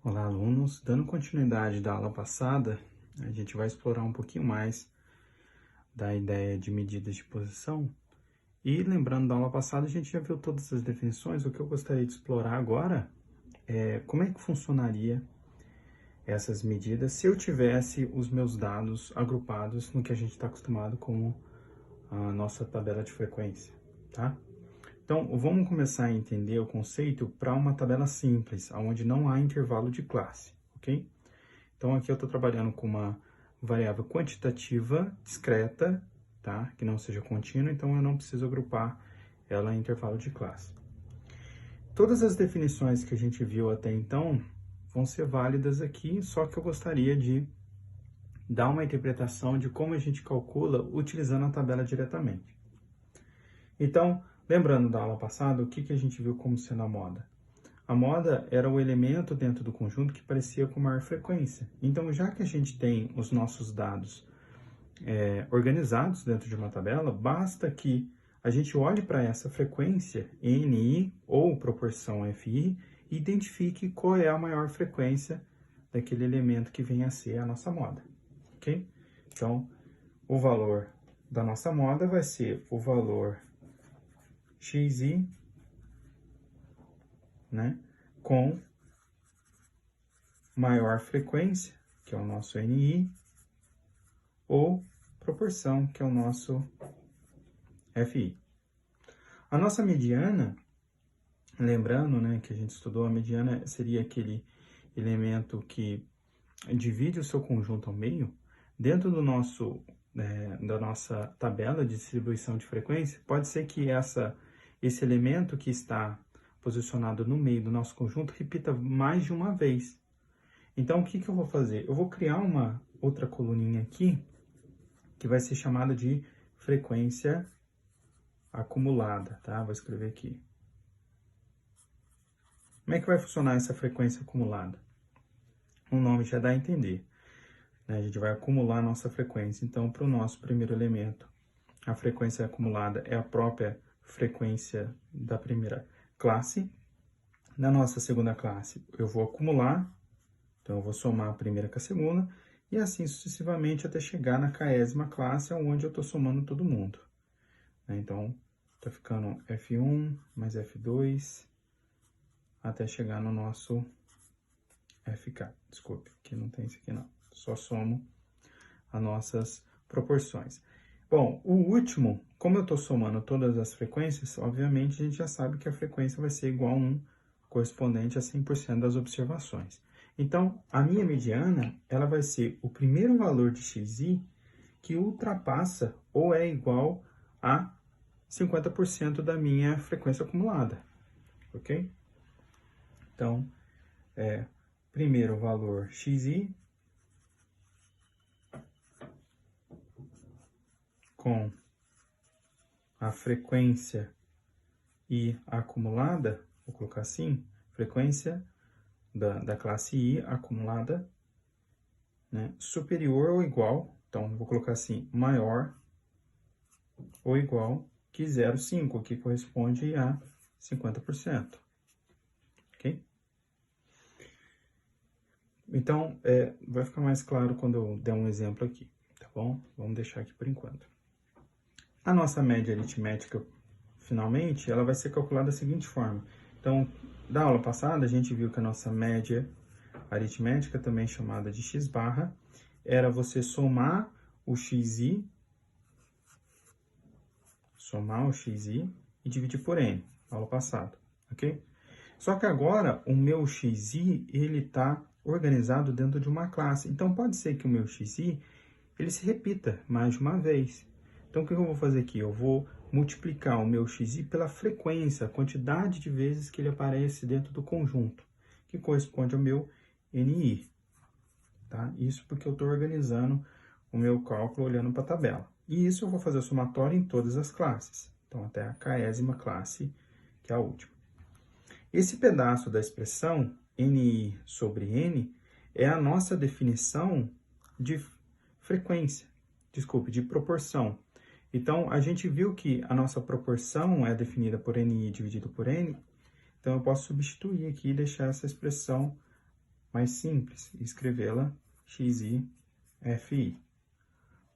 Olá, alunos. Dando continuidade da aula passada, a gente vai explorar um pouquinho mais da ideia de medidas de posição. E lembrando da aula passada, a gente já viu todas as definições. O que eu gostaria de explorar agora é como é que funcionaria essas medidas se eu tivesse os meus dados agrupados no que a gente está acostumado como a nossa tabela de frequência, tá? Então, vamos começar a entender o conceito para uma tabela simples, onde não há intervalo de classe, ok? Então, aqui eu estou trabalhando com uma variável quantitativa discreta, tá? Que não seja contínua, então eu não preciso agrupar ela em intervalo de classe. Todas as definições que a gente viu até então vão ser válidas aqui, só que eu gostaria de dar uma interpretação de como a gente calcula utilizando a tabela diretamente. Então, lembrando da aula passada, o que a gente viu como sendo a moda? A moda era o elemento dentro do conjunto que parecia com maior frequência. Então, já que a gente tem os nossos dados organizados dentro de uma tabela, basta que a gente olhe para essa frequência NI ou proporção FI e identifique qual é a maior frequência daquele elemento que vem a ser a nossa moda, ok? Então, o valor da nossa moda vai ser o valor XI, né, com maior frequência, que é o nosso NI, ou proporção, que é o nosso FI. A nossa mediana, lembrando, né, que a gente estudou, a mediana seria aquele elemento que divide o seu conjunto ao meio. Dentro do nosso, da nossa tabela de distribuição de frequência, pode ser que esse elemento que está posicionado no meio do nosso conjunto repita mais de uma vez. Então, o que eu vou fazer? Eu vou criar uma outra coluninha aqui, que vai ser chamada de frequência acumulada, tá? Vou escrever aqui. Como é que vai funcionar essa frequência acumulada? O nome já dá a entender, né? A gente vai acumular a nossa frequência. Então, para o nosso primeiro elemento, a frequência acumulada é a própria frequência da primeira classe. Na nossa segunda classe, eu vou acumular, então eu vou somar a primeira com a segunda, e assim sucessivamente até chegar na 40ª classe, onde eu estou somando todo mundo. Então, está ficando F1 mais F2, até chegar no nosso FK. Desculpe, aqui não tem isso aqui não. Só somo as nossas proporções. Bom, o último, como eu estou somando todas as frequências, obviamente a gente já sabe que a frequência vai ser igual a 1, correspondente a 100% das observações. Então, a minha mediana, ela vai ser o primeiro valor de xi que ultrapassa ou é igual a 50% da minha frequência acumulada, ok? Então, primeiro o valor xi com a frequência I acumulada, vou colocar assim, frequência da classe I acumulada, né, superior ou igual, então vou colocar assim, maior ou igual que 0,5, que corresponde a 50%, ok? Então, vai ficar mais claro quando eu der um exemplo aqui, tá bom? Vamos deixar aqui por enquanto. A nossa média aritmética, finalmente, ela vai ser calculada da seguinte forma. Então, da aula passada, a gente viu que a nossa média aritmética, também chamada de x barra, era você somar o xi e dividir por n, aula passada, ok? Só que agora, o meu xi, ele está organizado dentro de uma classe. Então, pode ser que o meu xi, ele se repita mais de uma vez. Então, o que eu vou fazer aqui? Eu vou multiplicar o meu xi pela frequência, a quantidade de vezes que ele aparece dentro do conjunto, que corresponde ao meu NI. Tá? Isso porque eu estou organizando o meu cálculo olhando para a tabela. E isso eu vou fazer o somatório em todas as classes. Então, até a 40ª classe, que é a última. Esse pedaço da expressão NI sobre N é a nossa definição de frequência, de proporção. Então, a gente viu que a nossa proporção é definida por NI dividido por N, então eu posso substituir aqui e deixar essa expressão mais simples e escrevê-la xi, fi,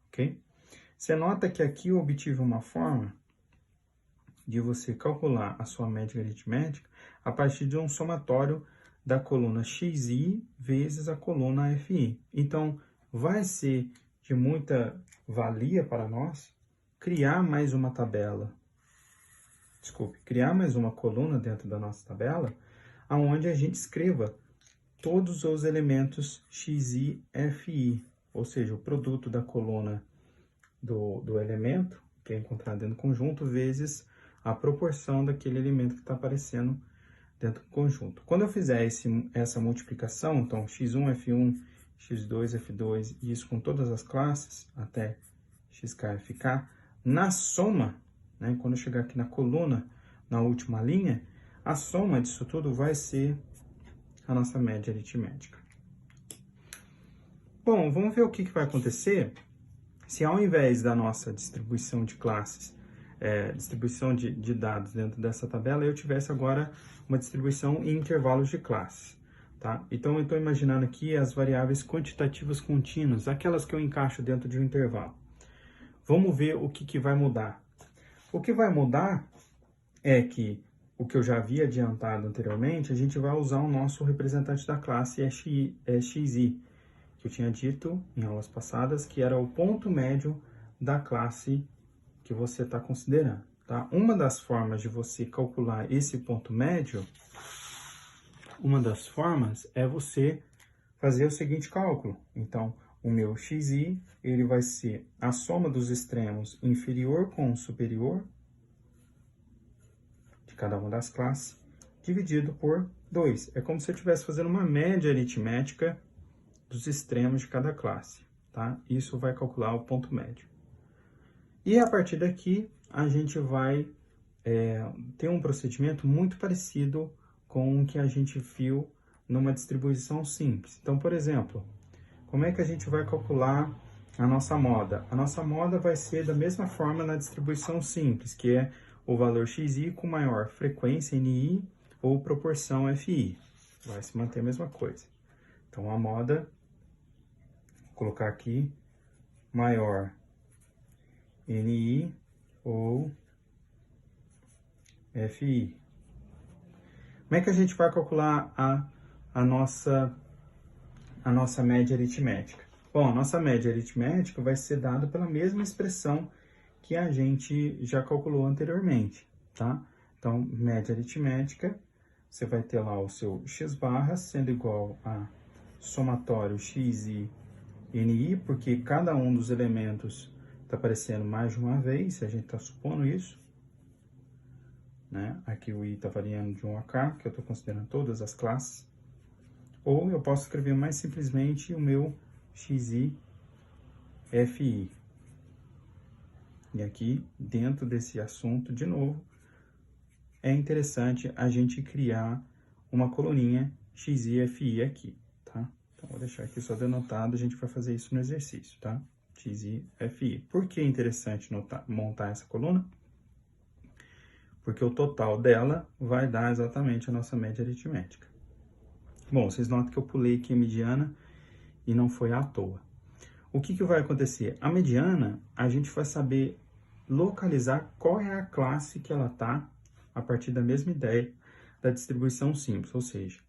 ok? Você nota que aqui eu obtive uma forma de você calcular a sua média aritmética a partir de um somatório da coluna xi vezes a coluna fi. Então, vai ser de muita valia para nós criar mais uma tabela, criar mais uma coluna dentro da nossa tabela, onde a gente escreva todos os elementos xi, fi, ou seja, o produto da coluna do elemento, que é encontrado dentro do conjunto, vezes a proporção daquele elemento que está aparecendo dentro do conjunto. Quando eu fizer essa multiplicação, então x1, f1, x2, f2, e isso com todas as classes, até xk, fk, na soma, né, quando eu chegar aqui na coluna, na última linha, a soma disso tudo vai ser a nossa média aritmética. Bom, vamos ver o que vai acontecer se ao invés da nossa distribuição de classes, distribuição de dados dentro dessa tabela, eu tivesse agora uma distribuição em intervalos de classes, tá? Então, eu estou imaginando aqui as variáveis quantitativas contínuas, aquelas que eu encaixo dentro de um intervalo. Vamos ver o que vai mudar. O que vai mudar é que o que eu já havia adiantado anteriormente, a gente vai usar o nosso representante da classe xi, que eu tinha dito em aulas passadas, que era o ponto médio da classe que você está considerando, tá? Uma das formas de você calcular esse ponto médio, uma das formas é você fazer o seguinte cálculo. Então, o meu xi, ele vai ser a soma dos extremos inferior com superior de cada uma das classes, dividido por 2. É como se eu estivesse fazendo uma média aritmética dos extremos de cada classe, tá? Isso vai calcular o ponto médio. E a partir daqui, a gente vai ter um procedimento muito parecido com o que a gente viu numa distribuição simples. Então, por exemplo, como é que a gente vai calcular a nossa moda? A nossa moda vai ser da mesma forma na distribuição simples, que é o valor xi com maior frequência, ni, ou proporção fi. Vai se manter a mesma coisa. Então, a moda, vou colocar aqui, maior ni ou fi. Como é que a gente vai calcular a nossa média aritmética? Bom, a nossa média aritmética vai ser dada pela mesma expressão que a gente já calculou anteriormente, tá? Então, média aritmética, você vai ter lá o seu x barra sendo igual a somatório xi, ni, porque cada um dos elementos está aparecendo mais de uma vez, a gente está supondo isso, né? Aqui o i está variando de 1 a k, que eu estou considerando todas as classes. Ou eu posso escrever mais simplesmente o meu xi, fi. E aqui, dentro desse assunto, de novo, é interessante a gente criar uma coluninha xi, fi aqui, tá? Então, vou deixar aqui só denotado, a gente vai fazer isso no exercício, tá? xi, fi. Por que é interessante montar essa coluna? Porque o total dela vai dar exatamente a nossa média aritmética. Bom, vocês notam que eu pulei aqui a mediana e não foi à toa. O que vai acontecer? A mediana, a gente vai saber localizar qual é a classe que ela está a partir da mesma ideia da distribuição simples, ou seja,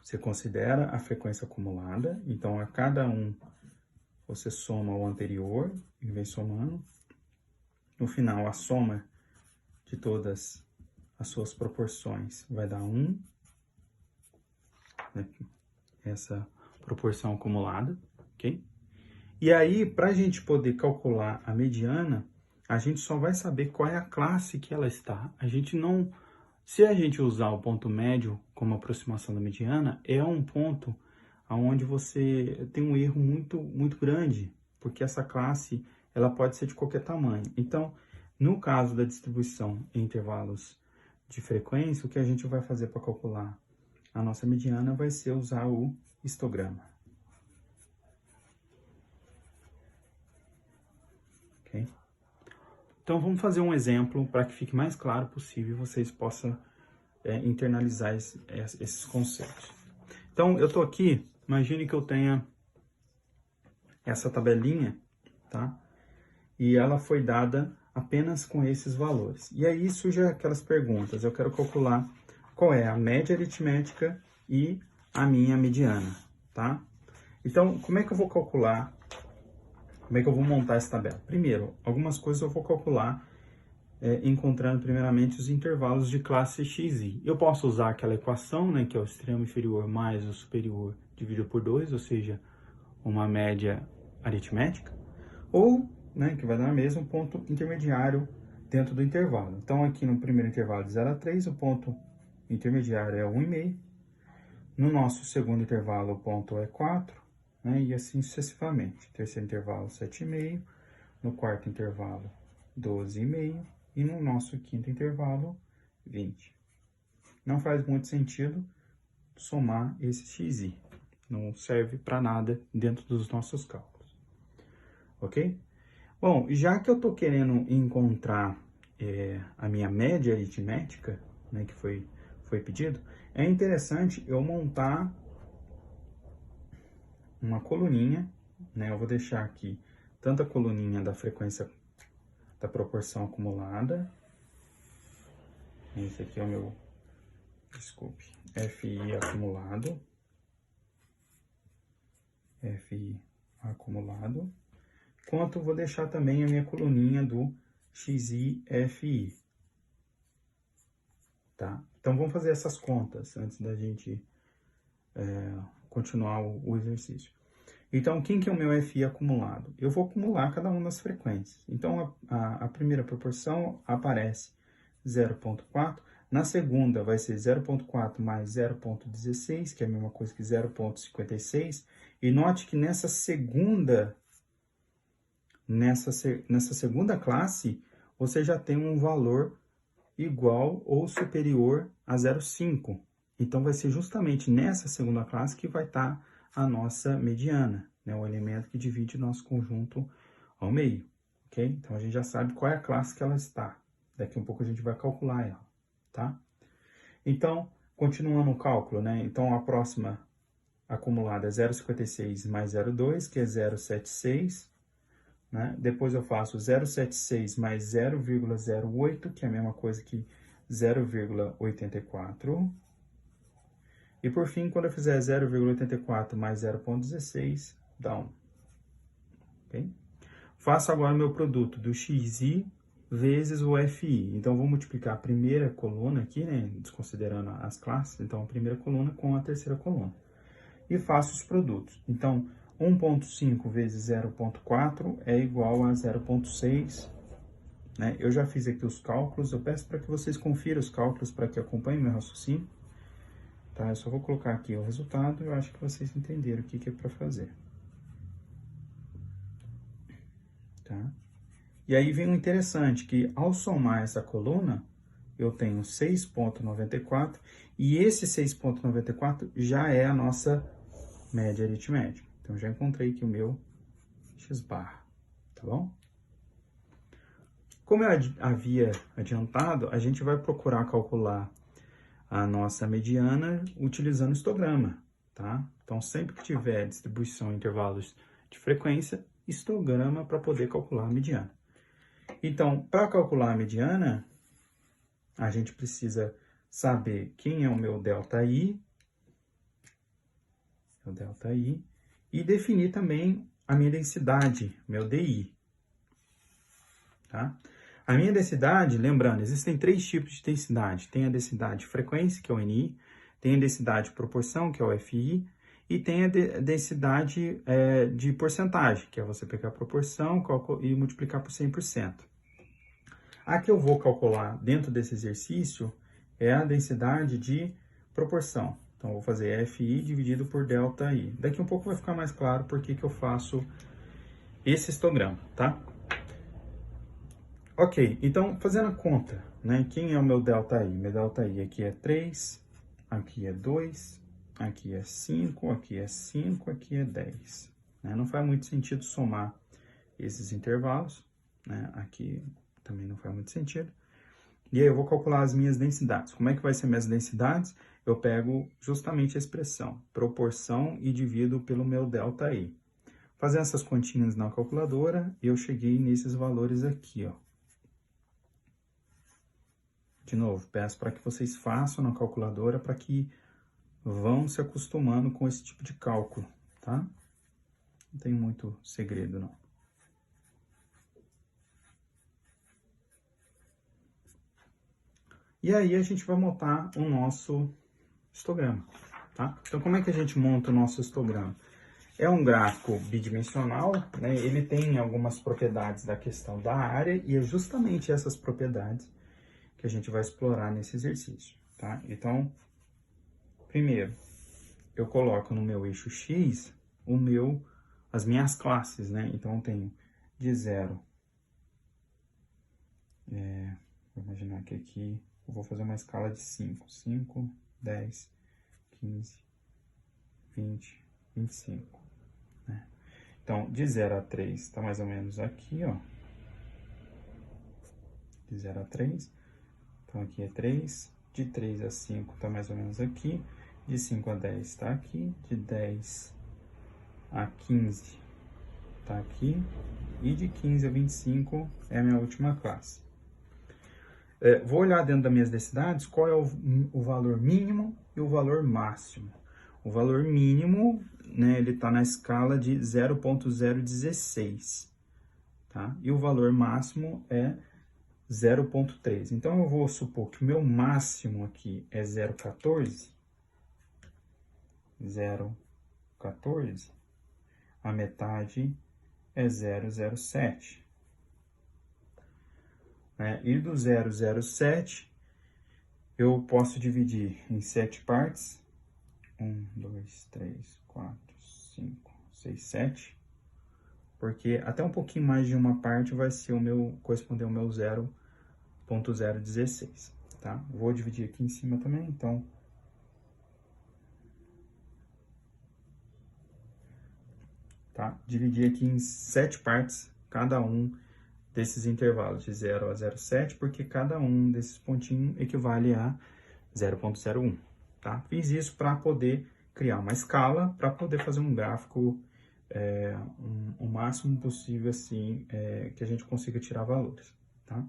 você considera a frequência acumulada, então a cada um você soma o anterior e vem somando. No final, a soma de todas as suas proporções vai dar 1, né? Essa proporção acumulada, ok? E aí, para a gente poder calcular a mediana, a gente só vai saber qual é a classe que ela está. A gente não... Se a gente usar o ponto médio como aproximação da mediana, é um ponto onde você tem um erro muito grande, porque essa classe ela pode ser de qualquer tamanho. Então, no caso da distribuição em intervalos de frequência, o que a gente vai fazer para calcular a nossa mediana vai ser usar o histograma. Okay? Então, vamos fazer um exemplo para que fique mais claro possível e vocês possam internalizar esses conceitos. Então, eu tô aqui, imagine que eu tenha essa tabelinha, tá? E ela foi dada apenas com esses valores. E aí surgem aquelas perguntas. Eu quero calcular qual é a média aritmética e a minha mediana, tá? Então, como é que eu vou calcular? Como é que eu vou montar essa tabela? Primeiro, algumas coisas eu vou calcular encontrando primeiramente os intervalos de classe xi. Eu posso usar aquela equação, né, que é o extremo inferior mais o superior dividido por 2, ou seja, uma média aritmética, ou, né, que vai dar mesmo, um ponto intermediário dentro do intervalo. Então, aqui no primeiro intervalo de 0 a 3, o ponto intermediário é 1,5. No nosso segundo intervalo, o ponto é 4, né, e assim sucessivamente. Terceiro intervalo, 7,5. No quarto intervalo, 12,5. E no nosso quinto intervalo, 20. Não faz muito sentido somar esse xi. Não serve para nada dentro dos nossos cálculos. Ok? Bom, já que eu estou querendo encontrar a minha média aritmética, né, que foi pedido, é interessante eu montar uma coluninha, né? Eu vou deixar aqui tanto a coluninha da frequência da proporção acumulada, esse aqui é o meu, desculpe, FI acumulado, quanto vou deixar também a minha coluninha do XI FI, tá? Então, vamos fazer essas contas antes da gente continuar o exercício. Então, quem que é o meu FI acumulado? Eu vou acumular cada uma das frequências. Então, a primeira proporção aparece 0,4. Na segunda, vai ser 0,4 mais 0,16, que é a mesma coisa que 0,56. E note que nessa segunda classe, você já tem um valor igual ou superior a 0,5. Então, vai ser justamente nessa segunda classe que vai estar a nossa mediana, né? O elemento que divide o nosso conjunto ao meio, ok? Então, a gente já sabe qual é a classe que ela está. Daqui a pouco a gente vai calcular ela, tá? Então, continuando o cálculo, né? Então, a próxima acumulada é 0,56 mais 0,2, que é 0,76, né? Depois eu faço 0,76 mais 0,08, que é a mesma coisa que 0,84. E por fim, quando eu fizer 0,84 mais 0,16, dá 1. Okay? Faço agora o meu produto do XI vezes o FI. Então, vou multiplicar a primeira coluna aqui, né, desconsiderando as classes, então a primeira coluna com a terceira coluna. E faço os produtos. Então, 1,5 vezes 0,4 é igual a 0,6. Né? Eu já fiz aqui os cálculos, eu peço para que vocês confiram os cálculos para que acompanhem meu raciocínio. Tá? Eu só vou colocar aqui o resultado e eu acho que vocês entenderam o que é para fazer. Tá? E aí vem o interessante, que ao somar essa coluna, eu tenho 6,94 e esse 6,94 já é a nossa média aritmética. Então, já encontrei aqui o meu x-bar, tá bom? Como eu havia adiantado, a gente vai procurar calcular a nossa mediana utilizando o histograma, tá? Então, sempre que tiver distribuição em intervalos de frequência, histograma para poder calcular a mediana. Então, para calcular a mediana, a gente precisa saber quem é o meu ΔI, e definir também a minha densidade, meu DI, tá? A minha densidade, lembrando, existem 3 tipos de densidade. Tem a densidade de frequência, que é o NI, tem a densidade de proporção, que é o FI, e tem a densidade de porcentagem, que é você pegar a proporção e multiplicar por 100%. A que eu vou calcular dentro desse exercício é a densidade de proporção. Então, eu vou fazer FI dividido por ΔI. Daqui a um pouco vai ficar mais claro por que eu faço esse histograma, tá? Ok, então, fazendo a conta, né? Quem é o meu ΔI? Meu ΔI aqui é 3, aqui é 2, aqui é 5, aqui é 5, aqui é 10. Né? Não faz muito sentido somar esses intervalos, né? Aqui também não faz muito sentido. E aí eu vou calcular as minhas densidades. Como é que vai ser minhas densidades? eu pego justamente a expressão, proporção e divido pelo meu ΔI. Fazendo essas continhas na calculadora, eu cheguei nesses valores aqui, ó. De novo, peço para que vocês façam na calculadora para que vão se acostumando com esse tipo de cálculo, tá? Não tem muito segredo, não. E aí a gente vai montar o nosso histograma, tá? Então, como é que a gente monta o nosso histograma? É um gráfico bidimensional, né? Ele tem algumas propriedades da questão da área e é justamente essas propriedades que a gente vai explorar nesse exercício, tá? Então, primeiro, eu coloco no meu eixo X as minhas classes, né? Então, eu tenho de 0, vou imaginar que aqui eu vou fazer uma escala de 5, 10, 15, 20, 25, né? Então, de 0 a 3 está mais ou menos aqui, ó. De 0 a 3, então aqui é 3. De 3 a 5 está mais ou menos aqui. De 5 a 10 está aqui. De 10 a 15 está aqui. E de 15 a 25 é a minha última classe. Vou olhar dentro das minhas densidades qual é o valor mínimo e o valor máximo. O valor mínimo, né, ele está na escala de 0,016, tá? E o valor máximo é 0,3. Então, eu vou supor que o meu máximo aqui é 0,14. 0,14. A metade é 0,07. E do 0,07, eu posso dividir em 7 partes. 1, 2, 3, 4, 5, 6, 7. Porque até um pouquinho mais de uma parte vai ser corresponder ao meu 0,016, tá? Vou dividir aqui em cima também, então... Tá? Dividir aqui em 7 partes, cada um desses intervalos, de 0 a 0,7, porque cada um desses pontinhos equivale a 0,01, tá? Fiz isso para poder criar uma escala, para poder fazer um gráfico o máximo possível, assim, que a gente consiga tirar valores, tá?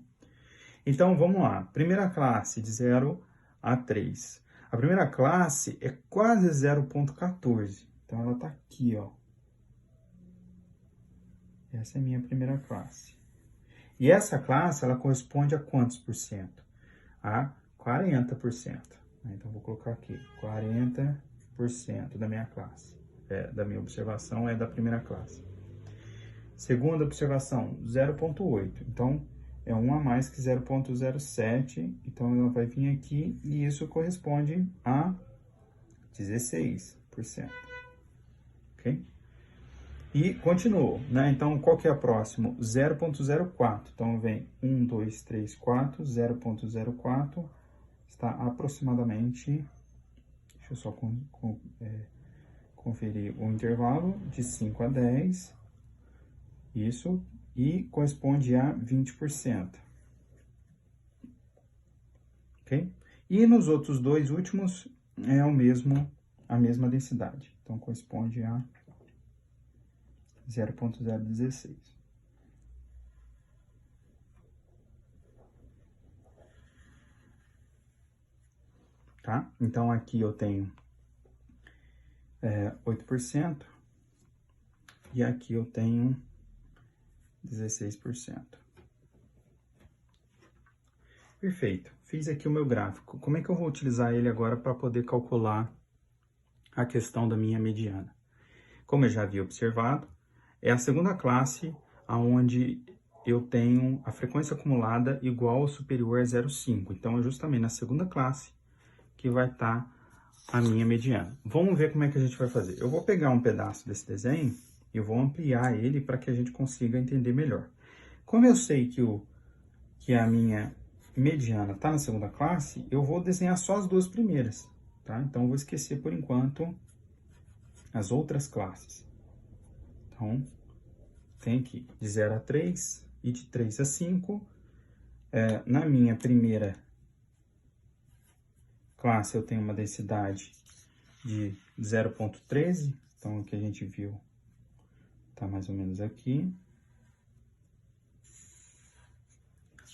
Então, vamos lá. Primeira classe, de 0 a 3. A primeira classe é quase 0,14. Então, ela tá aqui, ó. Essa é a minha primeira classe. E essa classe, ela corresponde a quantos por cento? A 40%. Então, vou colocar aqui, 40% da minha classe. Da minha observação é da primeira classe. Segunda observação, 0,8. Então, é 1 a mais que 0,07. Então, ela vai vir aqui e isso corresponde a 16%. Ok? E continuou, né? Então, qual que é a próxima? 0,04. Então, vem 1, 2, 3, 4, 0,04. Está aproximadamente... Deixa eu só conferir o intervalo de 5 a 10. Isso. E corresponde a 20%. Ok? E nos outros dois últimos é a mesma densidade. Então, corresponde a 0,016. Tá? Então, aqui eu tenho 8% e aqui eu tenho 16%. Perfeito. Fiz aqui o meu gráfico. Como é que eu vou utilizar ele agora para poder calcular a questão da minha mediana? Como eu já havia observado, é a segunda classe onde eu tenho a frequência acumulada igual ou superior a 0,5. Então, é justamente na segunda classe que vai estar a minha mediana. Vamos ver como é que a gente vai fazer. Eu vou pegar um pedaço desse desenho e eu vou ampliar ele para que a gente consiga entender melhor. Como eu sei que a minha mediana está na segunda classe, eu vou desenhar só as duas primeiras, tá? Então, eu vou esquecer por enquanto as outras classes. Então, tem aqui de 0 a 3 e de 3 a 5. Na minha primeira classe eu tenho uma densidade de 0,13, então o que a gente viu tá mais ou menos aqui.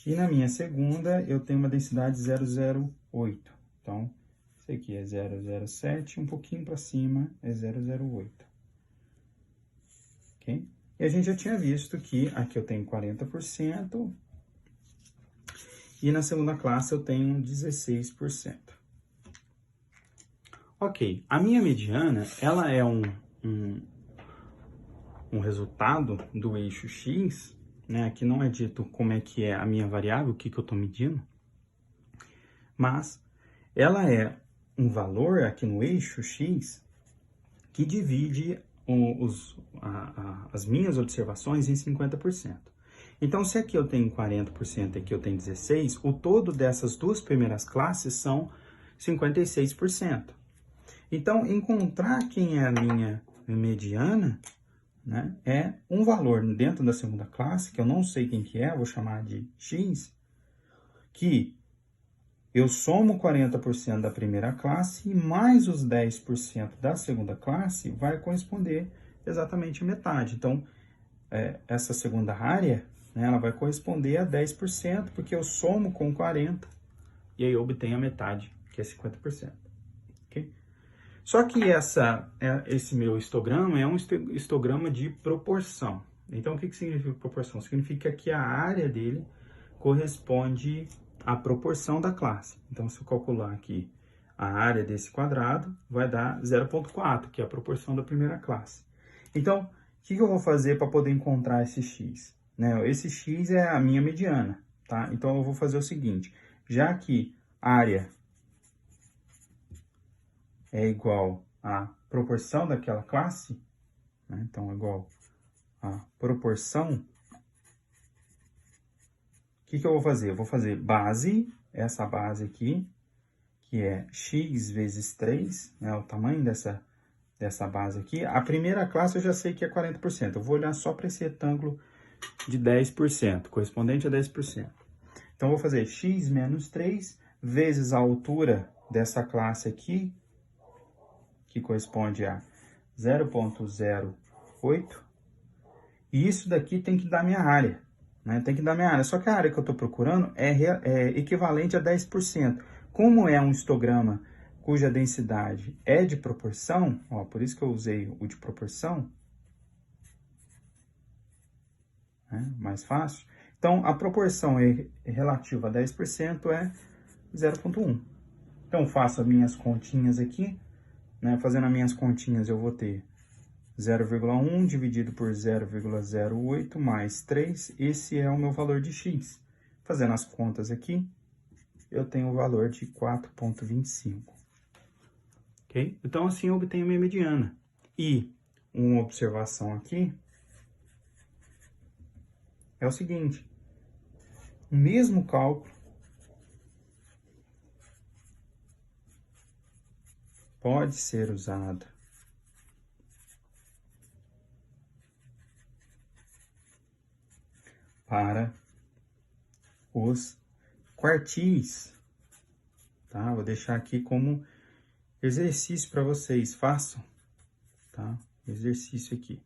E na minha segunda eu tenho uma densidade 0,08, então isso aqui é 0,07, um pouquinho para cima é 0,08, ok? E a gente já tinha visto que aqui eu tenho 40%, e na segunda classe eu tenho 16%. Ok, a minha mediana, ela é um resultado do eixo X, né? Aqui não é dito como é que é a minha variável, o que eu estou medindo, mas ela é um valor aqui no eixo X que divide as minhas observações em 50%. Então, se aqui eu tenho 40% e aqui eu tenho 16%, o todo dessas duas primeiras classes são 56%. Então, encontrar quem é a minha mediana, né, é um valor dentro da segunda classe, que eu não sei quem que é, vou chamar de X, que eu somo 40% da primeira classe e mais os 10% da segunda classe vai corresponder exatamente a metade. Então, essa segunda área, né, ela vai corresponder a 10%, porque eu somo com 40% e aí eu obtenho a metade, que é 50%. Okay? Só que esse meu histograma é um histograma de proporção. Então, o que significa proporção? Significa que a área dele corresponde à proporção da classe. Então, se eu calcular aqui a área desse quadrado, vai dar 0,4, que é a proporção da primeira classe. Então, o que eu vou fazer para poder encontrar esse x? Né? Esse x é a minha mediana, tá? Então, eu vou fazer o seguinte, já que área é igual à proporção daquela classe, né? Então, é igual à proporção, o que eu vou fazer? Eu vou fazer base, essa base aqui, que é x vezes 3, né? O tamanho dessa base aqui. A primeira classe eu já sei que é 40%. Eu vou olhar só para esse retângulo de 10%, correspondente a 10%. Então, eu vou fazer x menos 3 vezes a altura dessa classe aqui, que corresponde a 0,08. E isso daqui tem que dar minha área, né? Tem que dar minha área. Só que a área que eu estou procurando é equivalente a 10%. Como é um histograma cuja densidade é de proporção, ó, por isso que eu usei o de proporção, né? Mais fácil. Então, a proporção relativa a 10% é 0,1. Então, faço as minhas continhas aqui, né? Fazendo as minhas continhas, eu vou ter 0,1 dividido por 0,08 mais 3, esse é o meu valor de x. Fazendo as contas aqui, eu tenho o valor de 4,25. Ok? Então, assim eu obtenho minha mediana. E uma observação aqui é o seguinte, o mesmo cálculo pode ser usado para os quartis, tá? Vou deixar aqui como exercício para vocês, façam, tá? Exercício aqui.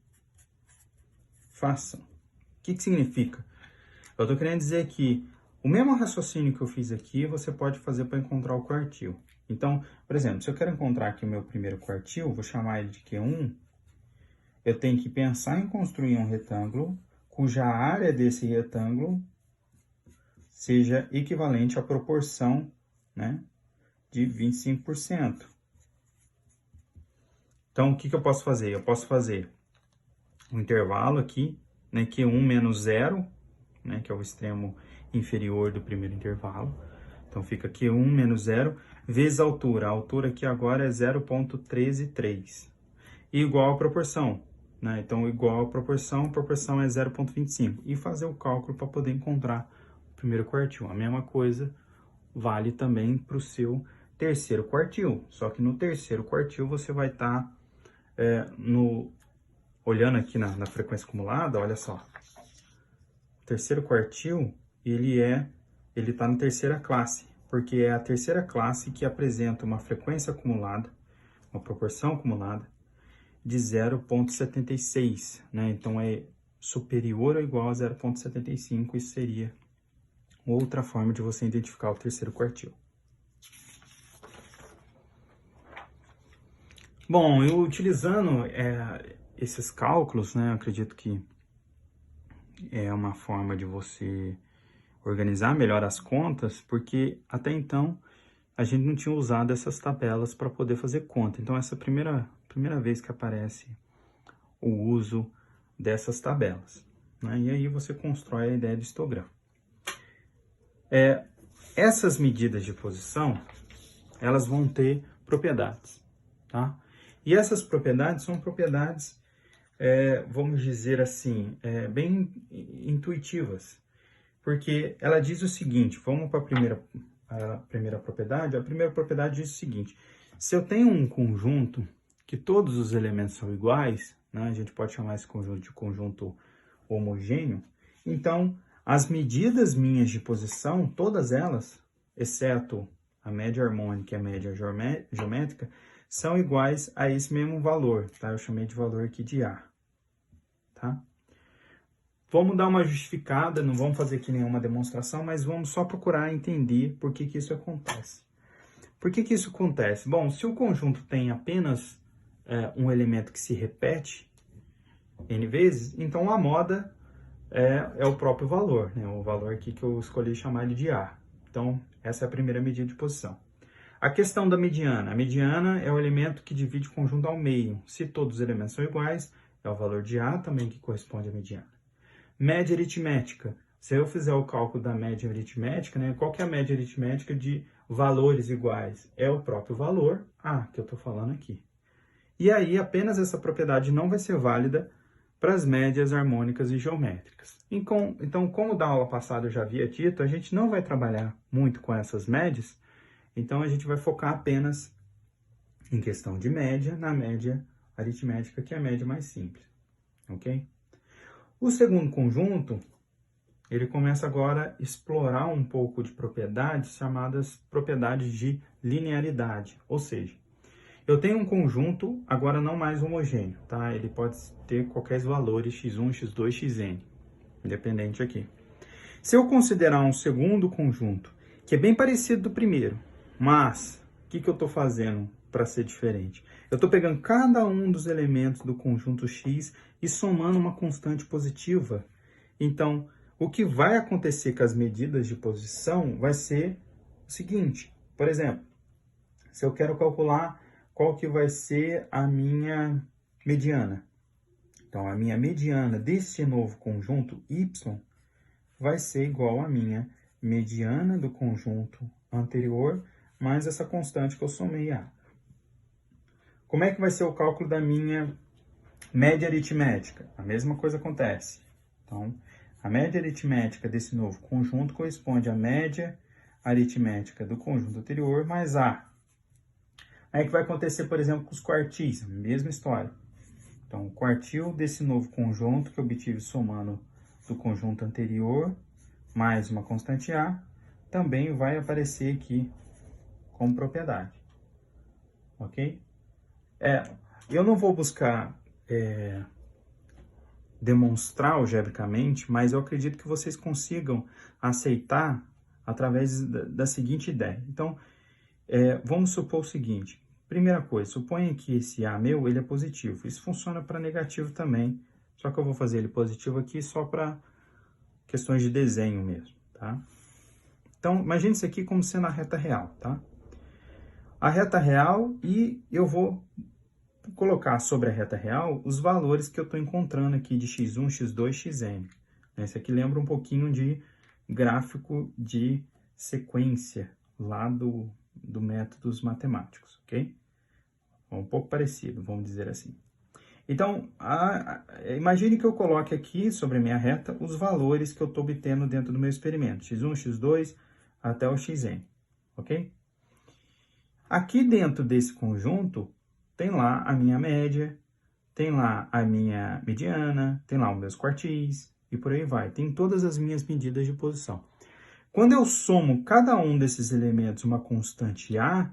Façam. O que significa? Eu tô querendo dizer que o mesmo raciocínio que eu fiz aqui, você pode fazer para encontrar o quartil. Então, por exemplo, se eu quero encontrar aqui o meu primeiro quartil, vou chamar ele de Q1, eu tenho que pensar em construir um retângulo cuja área desse retângulo seja equivalente à proporção, né, de 25%. Então, o que eu posso fazer? Eu posso fazer um intervalo aqui, né, Q1 menos 0, né, que é o extremo inferior do primeiro intervalo. Então, fica Q1 menos 0 vezes a altura. A altura aqui agora é 0,133. E igual à proporção, né? Então, igual à proporção é 0,25. E fazer o cálculo para poder encontrar o primeiro quartil. A mesma coisa vale também para o seu terceiro quartil. Só que no terceiro quartil você vai estar olhando aqui na frequência acumulada, olha só. O terceiro quartil, ele tá na terceira classe. porque é a terceira classe que apresenta uma frequência acumulada, uma proporção acumulada, de 0,76, né? Então, é superior ou igual a 0,75, isso seria outra forma de você identificar o terceiro quartil. Bom, eu utilizando esses cálculos, né, acredito que é uma forma de você organizar melhor as contas, porque até então a gente não tinha usado essas tabelas para poder fazer conta. Então, essa é a primeira vez que aparece o uso dessas tabelas, né? E aí você constrói a ideia do histograma. Essas medidas de posição, elas vão ter propriedades, tá? E essas propriedades são propriedades, vamos dizer assim, bem intuitivas, porque ela diz o seguinte, vamos para a primeira propriedade. A primeira propriedade diz o seguinte: se eu tenho um conjunto que todos os elementos são iguais, né, a gente pode chamar esse conjunto de conjunto homogêneo, então as medidas minhas de posição, todas elas, exceto a média harmônica e a média geométrica, são iguais a esse mesmo valor, tá? Eu chamei de valor aqui de A, tá? Vamos dar uma justificada, não vamos fazer aqui nenhuma demonstração, mas vamos só procurar entender por que isso acontece. Por que isso acontece? Bom, se o conjunto tem apenas um elemento que se repete N vezes, então a moda é o próprio valor, né? O valor aqui que eu escolhi chamar ele de A. Então, essa é a primeira medida de posição. A questão da mediana. A mediana é o elemento que divide o conjunto ao meio. Se todos os elementos são iguais, é o valor de A também que corresponde à mediana. Média aritmética. Se eu fizer o cálculo da média aritmética, né? Qual que é a média aritmética de valores iguais? É o próprio valor A que eu estou falando aqui. E aí, apenas essa propriedade não vai ser válida para as médias harmônicas e geométricas. Então, como da aula passada eu já havia dito, a gente não vai trabalhar muito com essas médias, então a gente vai focar apenas em questão de média, na média aritmética, que é a média mais simples, ok? O segundo conjunto, ele começa agora a explorar um pouco de propriedades chamadas propriedades de linearidade, ou seja, eu tenho um conjunto, agora não mais homogêneo, tá? Ele pode ter qualquer valores, x1, x2, xn, independente aqui. Se eu considerar um segundo conjunto, que é bem parecido do primeiro, mas o que eu estou fazendo para ser diferente? Eu estou pegando cada um dos elementos do conjunto x e somando uma constante positiva. Então, o que vai acontecer com as medidas de posição vai ser o seguinte, por exemplo, se eu quero calcular qual que vai ser a minha mediana. Então, a minha mediana deste novo conjunto y vai ser igual à minha mediana do conjunto anterior, mais essa constante que eu somei A. Como é que vai ser o cálculo da minha média aritmética? A mesma coisa acontece. Então, a média aritmética desse novo conjunto corresponde à média aritmética do conjunto anterior mais A. Aí que vai acontecer, por exemplo, com os quartis, a mesma história. Então, o quartil desse novo conjunto que eu obtive somando do conjunto anterior, mais uma constante A, também vai aparecer aqui como propriedade. Ok? Eu não vou buscar demonstrar algebricamente, mas eu acredito que vocês consigam aceitar através da seguinte ideia. Então, vamos supor o seguinte. Primeira coisa, suponha que esse A meu, ele é positivo. Isso funciona para negativo também, só que eu vou fazer ele positivo aqui só para questões de desenho mesmo, tá? Então, imagine isso aqui como sendo a reta real, tá? A reta real, e eu vou colocar sobre a reta real os valores que eu estou encontrando aqui de x1, x2, xn. Esse aqui lembra um pouquinho de gráfico de sequência lá do métodos matemáticos, ok? Um pouco parecido, vamos dizer assim. Então, imagine que eu coloque aqui sobre a minha reta os valores que eu estou obtendo dentro do meu experimento, x1, x2, até o xn, ok? Aqui dentro desse conjunto, tem lá a minha média, tem lá a minha mediana, tem lá os meus quartis, e por aí vai. Tem todas as minhas medidas de posição. Quando eu somo cada um desses elementos uma constante A,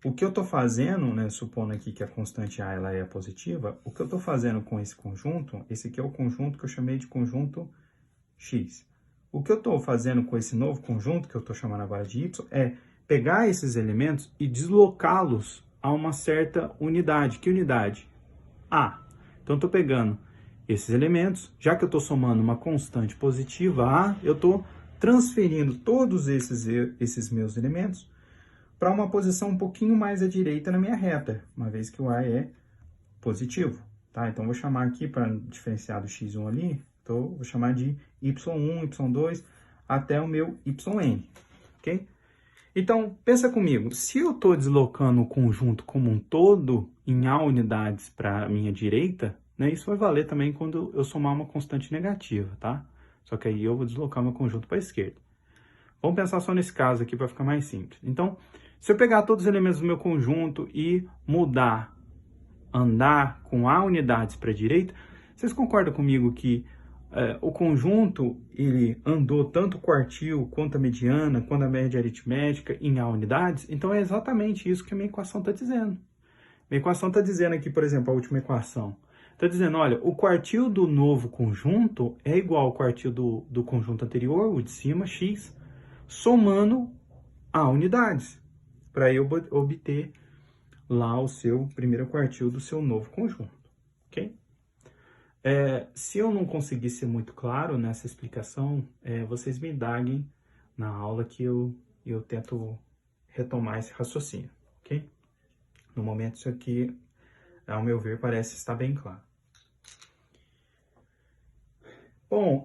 o que eu estou fazendo, né, supondo aqui que a constante A ela é positiva, o que eu estou fazendo com esse conjunto, esse aqui é o conjunto que eu chamei de conjunto X. O que eu estou fazendo com esse novo conjunto, que eu estou chamando agora de Y, é pegar esses elementos e deslocá-los a uma certa unidade. Que unidade? A. Então, eu estou pegando esses elementos, já que eu estou somando uma constante positiva A, eu estou transferindo todos esses meus elementos para uma posição um pouquinho mais à direita na minha reta, uma vez que o A é positivo, tá? Então, vou chamar aqui, para diferenciar do x1 ali, vou chamar de y1, y2, até o meu yn, ok? Então, pensa comigo, se eu estou deslocando o conjunto como um todo em A unidades para a minha direita, né, isso vai valer também quando eu somar uma constante negativa, tá? Só que aí eu vou deslocar meu conjunto para a esquerda. Vamos pensar só nesse caso aqui para ficar mais simples. Então, se eu pegar todos os elementos do meu conjunto e andar com A unidades para a direita, vocês concordam comigo que o conjunto, ele andou tanto o quartil, quanto a mediana, quanto a média aritmética em A unidades? Então, é exatamente isso que a minha equação está dizendo. Minha equação está dizendo aqui, por exemplo, a última equação. Está dizendo, olha, o quartil do novo conjunto é igual ao quartil do conjunto anterior, o de cima, x, somando A unidades, para eu obter lá o seu primeiro quartil do seu novo conjunto, ok? Se eu não conseguir ser muito claro nessa explicação, vocês me indaguem na aula que eu tento retomar esse raciocínio, ok? No momento, isso aqui, ao meu ver, parece estar bem claro. Bom,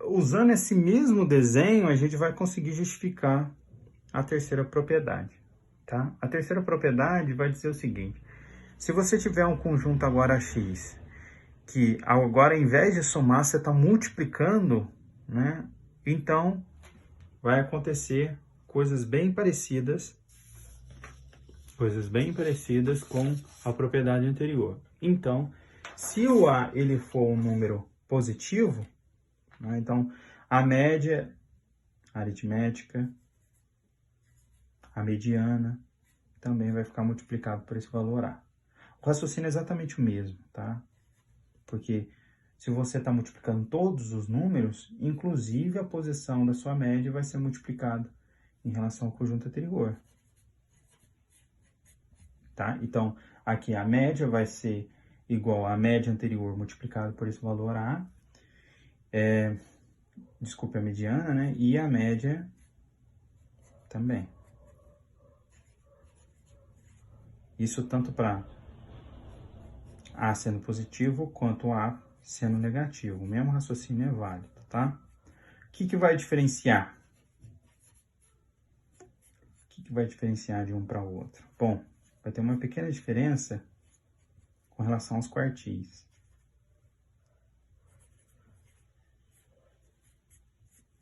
usando esse mesmo desenho, a gente vai conseguir justificar a terceira propriedade, tá? A terceira propriedade vai dizer o seguinte: se você tiver um conjunto agora x, que agora, ao invés de somar, você está multiplicando, né? Então, vai acontecer coisas bem parecidas com a propriedade anterior. Então, se o A ele for um número positivo, né? Então, a média aritmética, a mediana, também vai ficar multiplicado por esse valor A. O raciocínio é exatamente o mesmo, tá? Porque se você está multiplicando todos os números, inclusive a posição da sua média vai ser multiplicada em relação ao conjunto anterior. Tá? Então, aqui a média vai ser igual à média anterior multiplicada por esse valor A. Desculpe, a mediana, né? E a média também. Isso tanto para A sendo positivo, quanto A sendo negativo. O mesmo raciocínio é válido, tá? O que vai diferenciar? O que vai diferenciar de um para o outro? Bom, vai ter uma pequena diferença com relação aos quartis.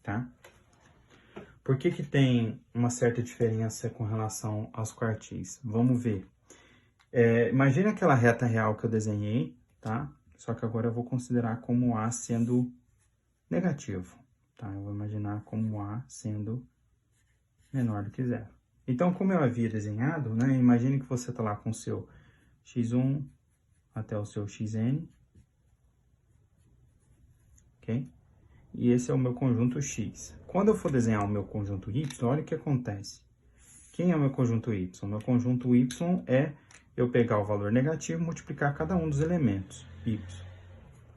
Tá? Por que tem uma certa diferença com relação aos quartis? Vamos ver. Imagina aquela reta real que eu desenhei, tá? Só que agora eu vou considerar como A sendo negativo, tá? Eu vou imaginar como A sendo menor do que zero. Então, como eu havia desenhado, né? Imagine que você está lá com o seu x1 até o seu xn, ok? E esse é o meu conjunto x. Quando eu for desenhar o meu conjunto y, olha o que acontece. Quem é o meu conjunto y? O meu conjunto y é eu pegar o valor negativo e multiplicar cada um dos elementos y,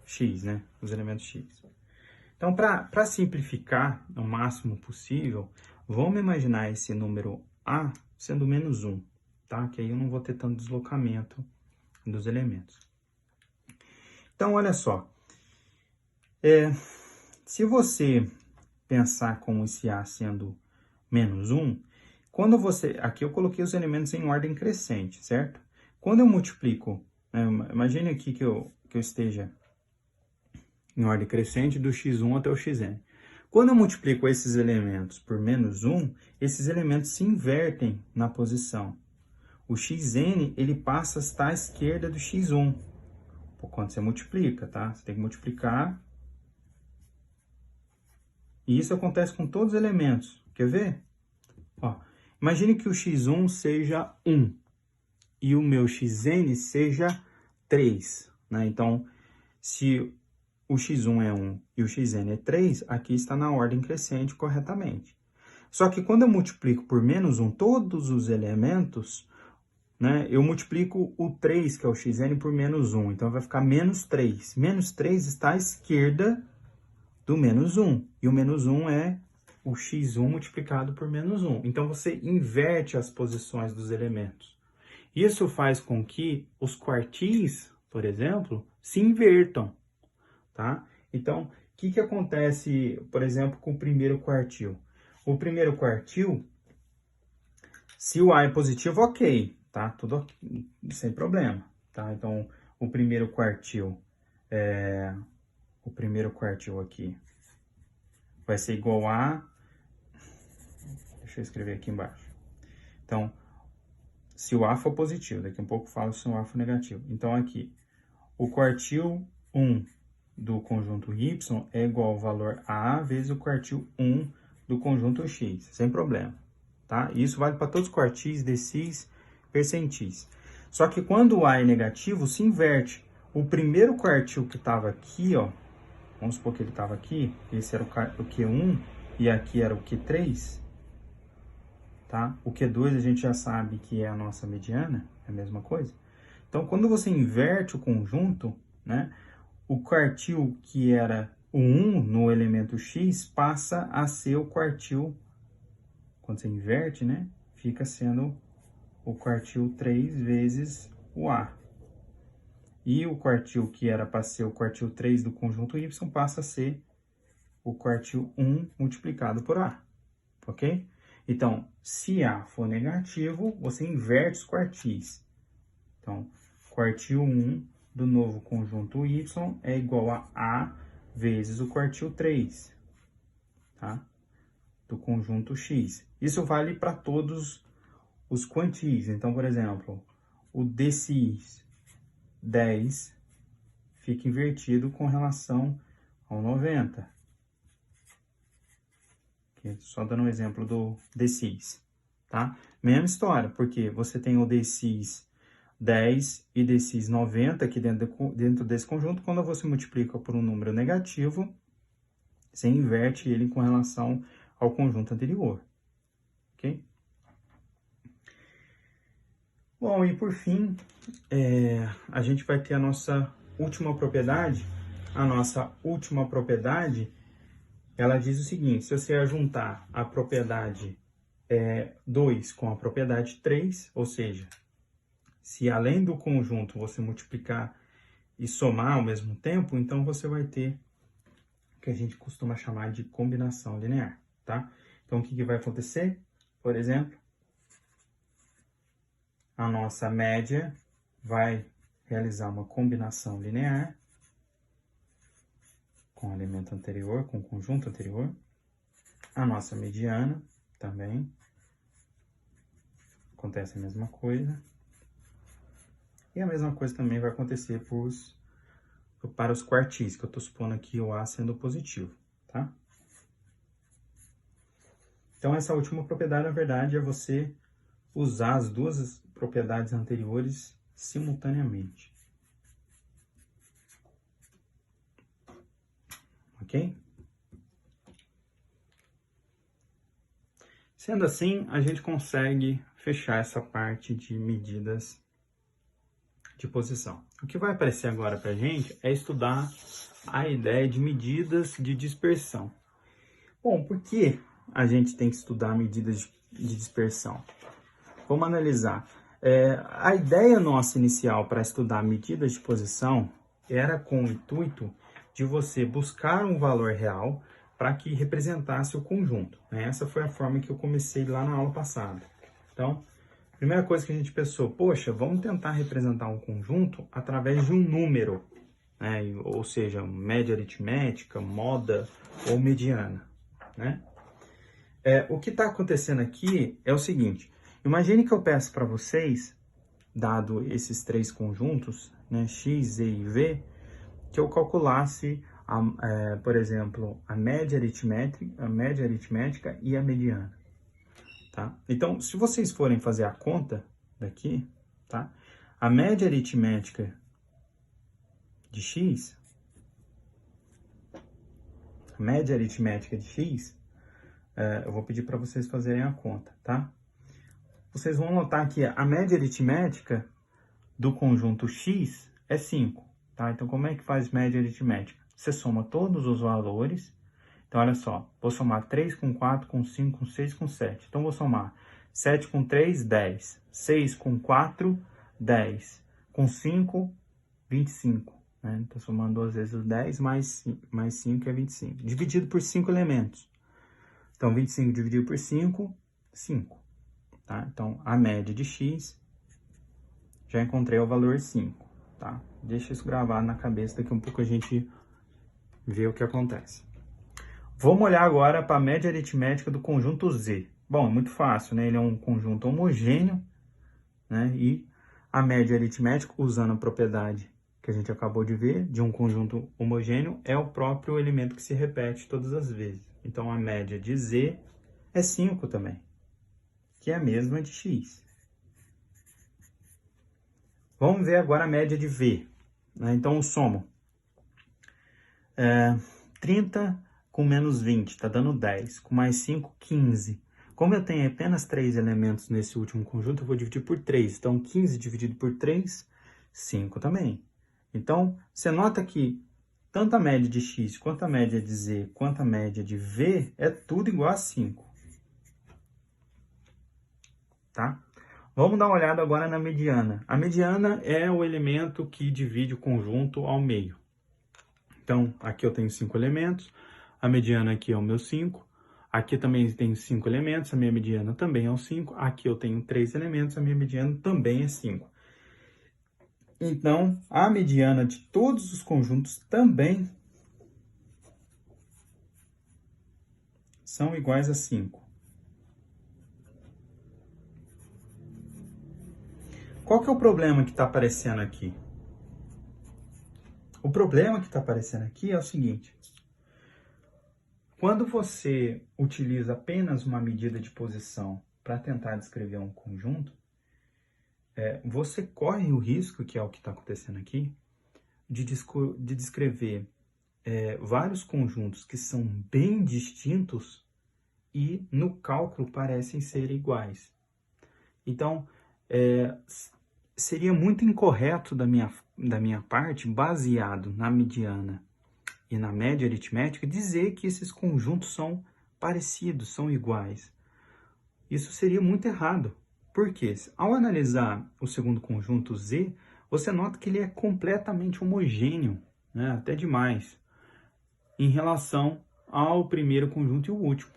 x, né? Os elementos x. Então, para simplificar o máximo possível, vamos imaginar esse número A sendo menos 1, tá? Que aí eu não vou ter tanto deslocamento dos elementos. Então, olha só. Se você pensar com esse A sendo menos 1, quando você... Aqui eu coloquei os elementos em ordem crescente, certo? Quando eu multiplico, né, imagine aqui que eu esteja em ordem crescente do x1 até o xn. Quando eu multiplico esses elementos por menos 1, esses elementos se invertem na posição. O xn, ele passa a estar à esquerda do x1, por quando você multiplica, tá? Você tem que multiplicar. E isso acontece com todos os elementos. Quer ver? Ó, imagine que o x1 seja 1 e o meu xn seja 3, né? Então, se o x1 é 1 e o xn é 3, aqui está na ordem crescente corretamente. Só que quando eu multiplico por menos 1 todos os elementos, né, eu multiplico o 3, que é o xn, por menos 1. Então, vai ficar menos 3. Menos 3 está à esquerda do menos 1. E o menos 1 é o x1 multiplicado por menos 1. Então, você inverte as posições dos elementos. Isso faz com que os quartis, por exemplo, se invertam, tá? Então, o que acontece, por exemplo, com o primeiro quartil? O primeiro quartil, se o A é positivo, ok, tá? Tudo ok, sem problema, tá? Então, o primeiro quartil aqui vai ser igual a... Deixa eu escrever aqui embaixo. Então, se o A for positivo, daqui a pouco eu falo se o A for negativo. Então, aqui, o quartil 1 do conjunto Y é igual ao valor A vezes o quartil 1 do conjunto X, sem problema, tá? Isso vale para todos os quartis, decis, percentis. Só que quando o A é negativo, se inverte. O primeiro quartil que estava aqui, ó, vamos supor que ele estava aqui, esse era o Q1 e aqui era o Q3, tá? O Q2 a gente já sabe que é a nossa mediana, é a mesma coisa. Então, quando você inverte o conjunto, né, o quartil que era o 1 no elemento x passa a ser o quartil, quando você inverte, né, fica sendo o quartil 3 vezes o A. E o quartil que era para ser o quartil 3 do conjunto y passa a ser o quartil 1 multiplicado por A, ok? Então, se A for negativo, você inverte os quartis. Então, quartil 1 do novo conjunto y é igual a A vezes o quartil 3, tá? Do conjunto x. Isso vale para todos os quantis. Então, por exemplo, o decis 10 fica invertido com relação ao 90. Aqui, só dando um exemplo do decis, tá? Mesma história, porque você tem o decis 10 e decis 90 aqui dentro desse conjunto. Quando você multiplica por um número negativo, você inverte ele com relação ao conjunto anterior, ok? Bom, e por fim, a gente vai ter a nossa última propriedade. A nossa última propriedade, ela diz o seguinte: se você juntar a propriedade 2 com a propriedade 3, ou seja, se além do conjunto você multiplicar e somar ao mesmo tempo, então você vai ter o que a gente costuma chamar de combinação linear, tá? Então, o que vai acontecer? Por exemplo, a nossa média vai realizar uma combinação linear com o elemento anterior, com o conjunto anterior. A nossa mediana também acontece a mesma coisa. E a mesma coisa também vai acontecer para os quartis, que eu estou supondo aqui o A sendo positivo, tá? Então, essa última propriedade, na verdade, é você usar as duas propriedades anteriores simultaneamente. Ok? Sendo assim, a gente consegue fechar essa parte de medidas de posição. O que vai aparecer agora para a gente é estudar a ideia de medidas de dispersão. Bom, por que a gente tem que estudar medidas de dispersão? Vamos analisar. A ideia nossa inicial para estudar medidas de posição era com o intuito de você buscar um valor real para que representasse o conjunto, né? Essa foi a forma que eu comecei lá na aula passada. Então, a primeira coisa que a gente pensou, poxa, vamos tentar representar um conjunto através de um número, né? Ou seja, média aritmética, moda ou mediana, né? O que está acontecendo aqui é o seguinte: imagine que eu peço para vocês, dado esses três conjuntos, né, x, z e v, que eu calculasse por exemplo, a média aritmética e a mediana, tá? Então, se vocês forem fazer a conta daqui, tá? A média aritmética de x, eu vou pedir para vocês fazerem a conta, tá? Vocês vão notar que a média aritmética do conjunto x é 5, tá? Então, como é que faz média aritmética? Você soma todos os valores. Então, olha só, vou somar 3 com 4, com 5, com 6, com 7. Então, vou somar 7 com 3, 10. 6 com 4, 10. Com 5, 25. Né? Então, somando duas vezes o 10, mais 5 é 25. Dividido por 5 elementos. Então, 25 dividido por 5, 5. Tá? Então, a média de x, já encontrei o valor 5. Tá? Deixa isso gravado na cabeça, daqui a um pouco a gente vê o que acontece. Vamos olhar agora para a média aritmética do conjunto Z. Bom, é muito fácil, né? Ele é um conjunto homogêneo, né? E a média aritmética, usando a propriedade que a gente acabou de ver, de um conjunto homogêneo, é o próprio elemento que se repete todas as vezes. Então, a média de Z é 5 também, que é a mesma de x. Vamos ver agora a média de V. Né? Então, eu somo 30 com menos 20, está dando 10. Com mais 5, 15. Como eu tenho apenas 3 elementos nesse último conjunto, eu vou dividir por 3. Então, 15 dividido por 3, 5 também. Então, você nota que tanto a média de x, quanto a média de z, quanto a média de v, é tudo igual a 5. Tá? Vamos dar uma olhada agora na mediana. A mediana é o elemento que divide o conjunto ao meio. Então, aqui eu tenho 5 elementos, a mediana aqui é o meu 5, aqui também tem 5 elementos, a minha mediana também é o 5, aqui eu tenho 3 elementos, a minha mediana também é 5. Então, a mediana de todos os conjuntos também são iguais a 5. Qual que é o problema que está aparecendo aqui? O problema que está aparecendo aqui é o seguinte. Quando você utiliza apenas uma medida de posição para tentar descrever um conjunto, você corre o risco, que é o que está acontecendo aqui, de descrever vários conjuntos que são bem distintos e no cálculo parecem ser iguais. Então, seria muito incorreto da minha parte, baseado na mediana e na média aritmética, dizer que esses conjuntos são parecidos, são iguais. Isso seria muito errado. Por quê? Ao analisar o segundo conjunto Z, você nota que ele é completamente homogêneo, né? Até demais, em relação ao primeiro conjunto e o último.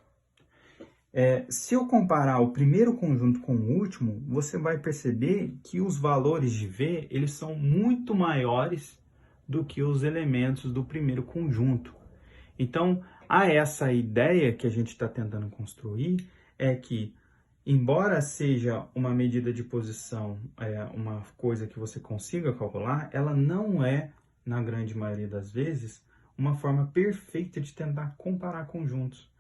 Se eu comparar o primeiro conjunto com o último, você vai perceber que os valores de V eles são muito maiores do que os elementos do primeiro conjunto. Então, essa ideia que a gente está tentando construir é que, embora seja uma medida de posição, uma coisa que você consiga calcular, ela não é, na grande maioria das vezes, uma forma perfeita de tentar comparar conjuntos.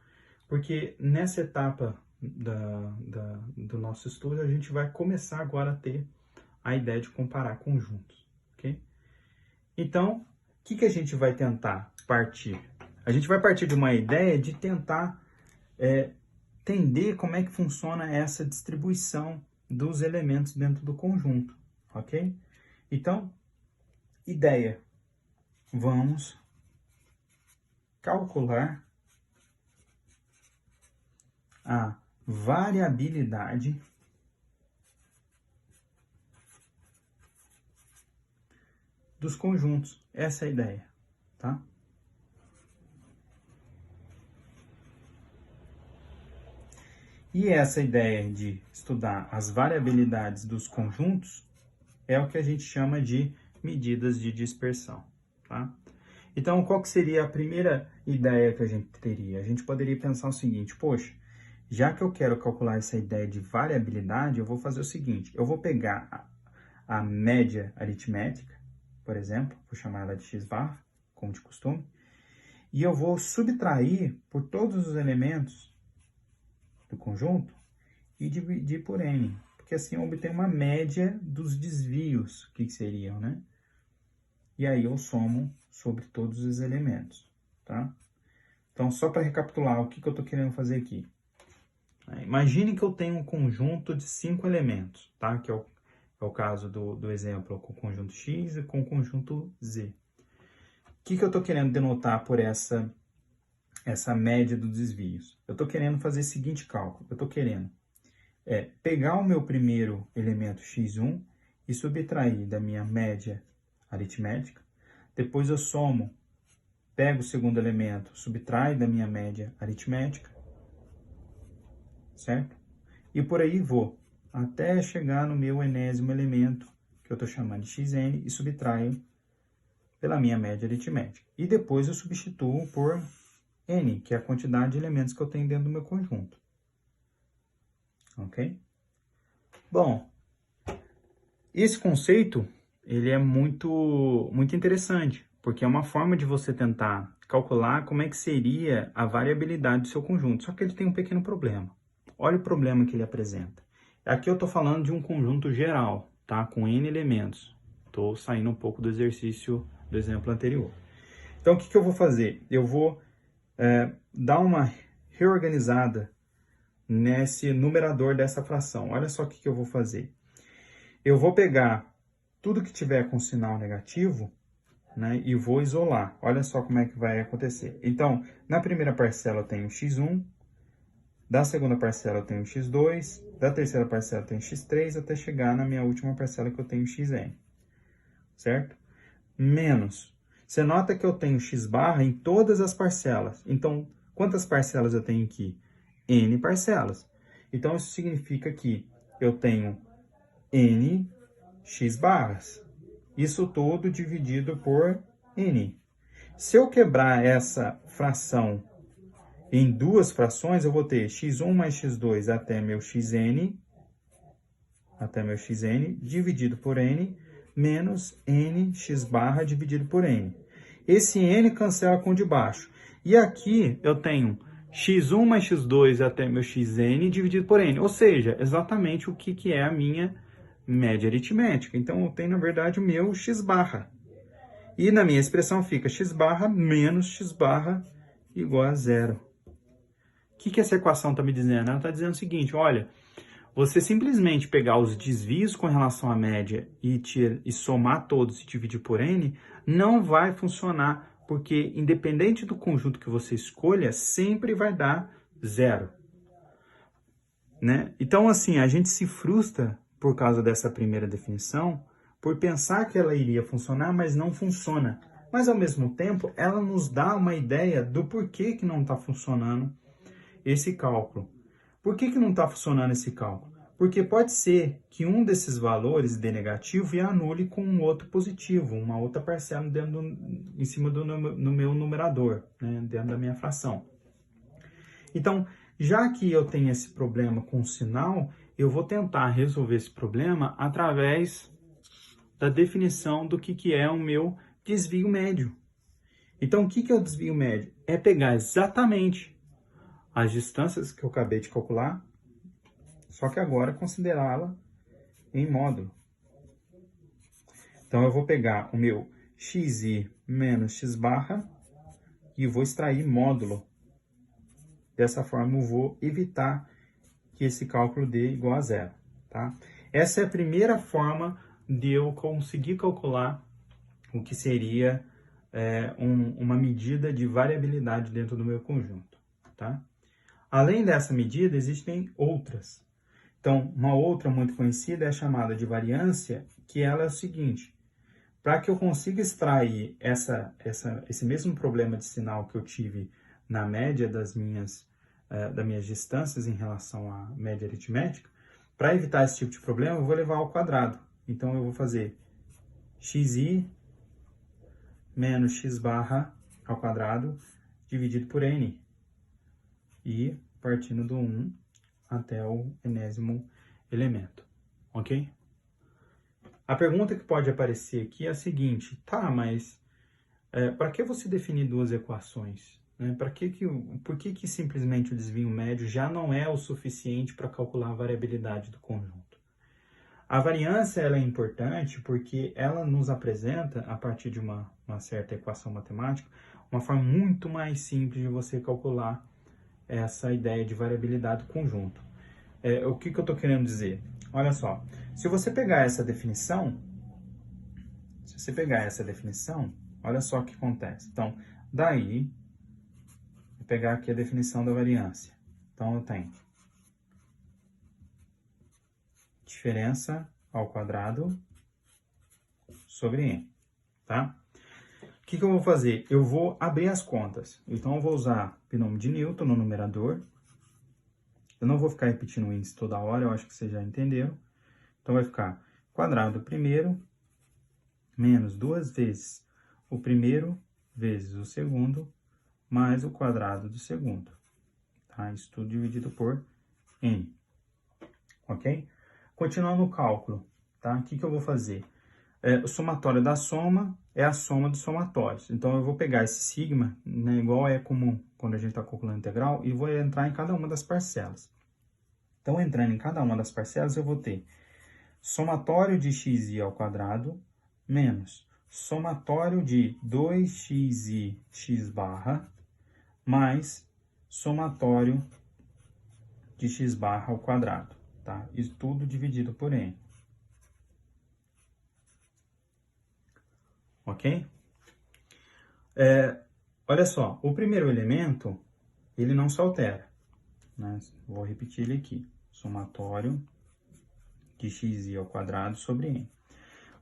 Porque nessa etapa do nosso estudo, a gente vai começar agora a ter a ideia de comparar conjuntos, ok? Então, o que a gente vai tentar partir? A gente vai partir de uma ideia de tentar entender como é que funciona essa distribuição dos elementos dentro do conjunto, ok? Então, ideia. Vamos calcular a variabilidade dos conjuntos. Essa é a ideia, tá? E essa ideia de estudar as variabilidades dos conjuntos é o que a gente chama de medidas de dispersão, tá? Então, qual que seria a primeira ideia que a gente teria? A gente poderia pensar o seguinte, poxa, já que eu quero calcular essa ideia de variabilidade, eu vou fazer o seguinte, eu vou pegar a média aritmética, por exemplo, vou chamar ela de x bar, como de costume, E eu vou subtrair por todos os elementos do conjunto e dividir por n. Porque assim eu obtenho uma média dos desvios, que seriam, né? E aí eu somo sobre todos os elementos, tá? Então, só para recapitular, o que eu estou querendo fazer aqui? Imagine que eu tenho um conjunto de 5 elementos, tá? Que é o caso do exemplo com o conjunto X e com o conjunto Z. O que eu estou querendo denotar por essa média dos desvios? Eu estou querendo fazer o seguinte cálculo. Eu estou querendo pegar o meu primeiro elemento x1 e subtrair da minha média aritmética. Depois eu somo, pego o segundo elemento, subtraio da minha média aritmética, certo? E por aí vou, até chegar no meu enésimo elemento, que eu estou chamando de xn, e subtraio pela minha média aritmética. E depois eu substituo por n, que é a quantidade de elementos que eu tenho dentro do meu conjunto. Ok? Bom, esse conceito, ele é muito interessante, porque é uma forma de você tentar calcular como é que seria a variabilidade do seu conjunto. Só que ele tem um pequeno problema. Olha o problema que ele apresenta. Aqui eu estou falando de um conjunto geral, tá? Com n elementos. Estou saindo um pouco do exercício do exemplo anterior. Então, o que eu vou fazer? Eu vou dar uma reorganizada nesse numerador dessa fração. Olha só o que eu vou fazer. Eu vou pegar tudo que tiver com sinal negativo, né, e vou isolar. Olha só como é que vai acontecer. Então, na primeira parcela eu tenho x1, da segunda parcela eu tenho x2, da terceira parcela eu tenho x3, até chegar na minha última parcela que eu tenho xn, certo? Menos. Você nota que eu tenho x barra em todas as parcelas. Então, quantas parcelas eu tenho aqui? N parcelas. Então, isso significa que eu tenho n x barras. Isso tudo dividido por n. Se eu quebrar essa fração em duas frações, eu vou ter x1 mais x2 até meu xn, dividido por n, menos n x barra dividido por n. Esse n cancela com o de baixo. E aqui eu tenho x1 mais x2 até meu xn dividido por n. Ou seja, exatamente o que é a minha média aritmética. Então, eu tenho, na verdade, o meu x barra. E na minha expressão fica x barra menos x barra igual a zero. O que essa equação está me dizendo? Ela está dizendo o seguinte, olha, você simplesmente pegar os desvios com relação à média e somar todos e dividir por n, não vai funcionar, porque independente do conjunto que você escolha, sempre vai dar zero. Né? Então, assim, a gente se frustra por causa dessa primeira definição, por pensar que ela iria funcionar, mas não funciona. Mas, ao mesmo tempo, ela nos dá uma ideia do porquê que não está funcionando esse cálculo. Por que não está funcionando esse cálculo? Porque pode ser que um desses valores dê negativo e anule com um outro positivo, uma outra parcela em cima no meu numerador, né, dentro da minha fração. Então, já que eu tenho esse problema com o sinal, eu vou tentar resolver esse problema através da definição do que é o meu desvio médio. Então, o que é o desvio médio? É pegar exatamente as distâncias que eu acabei de calcular, só que agora considerá-la em módulo. Então, eu vou pegar o meu xi menos x barra e vou extrair módulo. Dessa forma, eu vou evitar que esse cálculo dê igual a zero. Tá? Essa é a primeira forma de eu conseguir calcular o que seria uma medida de variabilidade dentro do meu conjunto. Tá? Além dessa medida, existem outras. Então, uma outra muito conhecida é a chamada de variância, que ela é o seguinte: para que eu consiga extrair esse mesmo problema de sinal que eu tive na média das minhas distâncias em relação à média aritmética, para evitar esse tipo de problema, eu vou levar ao quadrado. Então, eu vou fazer xi menos x barra ao quadrado dividido por n. E partindo do 1 até o enésimo elemento. Ok? A pergunta que pode aparecer aqui é a seguinte: tá, mas Para que você definir duas equações? Né? Por que simplesmente o desvio médio já não é o suficiente para calcular a variabilidade do conjunto? A variância ela é importante porque ela nos apresenta, a partir de uma certa equação matemática, uma forma muito mais simples de você calcular essa ideia de variabilidade do conjunto. O que eu estou querendo dizer? Olha só, se você pegar essa definição, olha só o que acontece. Então, daí, vou pegar aqui a definição da variância. Então, eu tenho diferença ao quadrado sobre n, tá? O que eu vou fazer? Eu vou abrir as contas. Então, eu vou usar binômio de Newton no numerador. Eu não vou ficar repetindo o índice toda hora, eu acho que vocês já entenderam. Então, vai ficar quadrado do primeiro menos 2 vezes o primeiro vezes o segundo mais o quadrado do segundo. Tá? Isso tudo dividido por n. Ok? Continuando o cálculo, tá? O que eu vou fazer? O somatório da soma é a soma dos somatórios. Então, eu vou pegar esse sigma, né, igual é comum quando a gente está calculando integral, e vou entrar em cada uma das parcelas. Então, entrando em cada uma das parcelas, eu vou ter somatório de xi ao quadrado menos somatório de 2xi x barra mais somatório de x barra ao quadrado, tá? Isso tudo dividido por n. Ok? Olha só, o primeiro elemento, ele não se altera, né? Vou repetir ele aqui. Somatório de xi ao quadrado sobre n.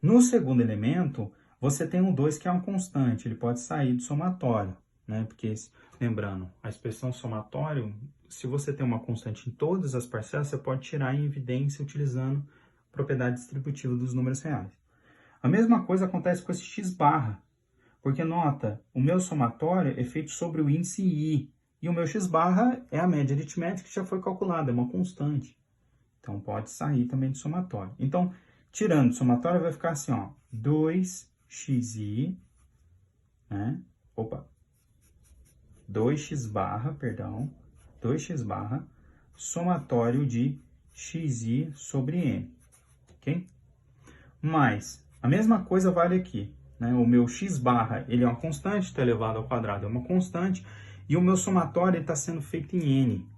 No segundo elemento, você tem um 2 que é uma constante, ele pode sair do somatório, né? Porque, lembrando, a expressão somatório, se você tem uma constante em todas as parcelas, você pode tirar em evidência utilizando a propriedade distributiva dos números reais. A mesma coisa acontece com esse x barra, porque nota, o meu somatório é feito sobre o índice i, e o meu x barra é a média aritmética que já foi calculada, é uma constante. Então, pode sair também do somatório. Então, tirando do somatório, vai ficar assim, ó, 2xi, né? 2x barra, perdão, 2x barra, somatório de xi sobre n, ok? Mas, a mesma coisa vale aqui, né? O meu x barra, ele é uma constante, está elevado ao quadrado, é uma constante, e o meu somatório está sendo feito em n,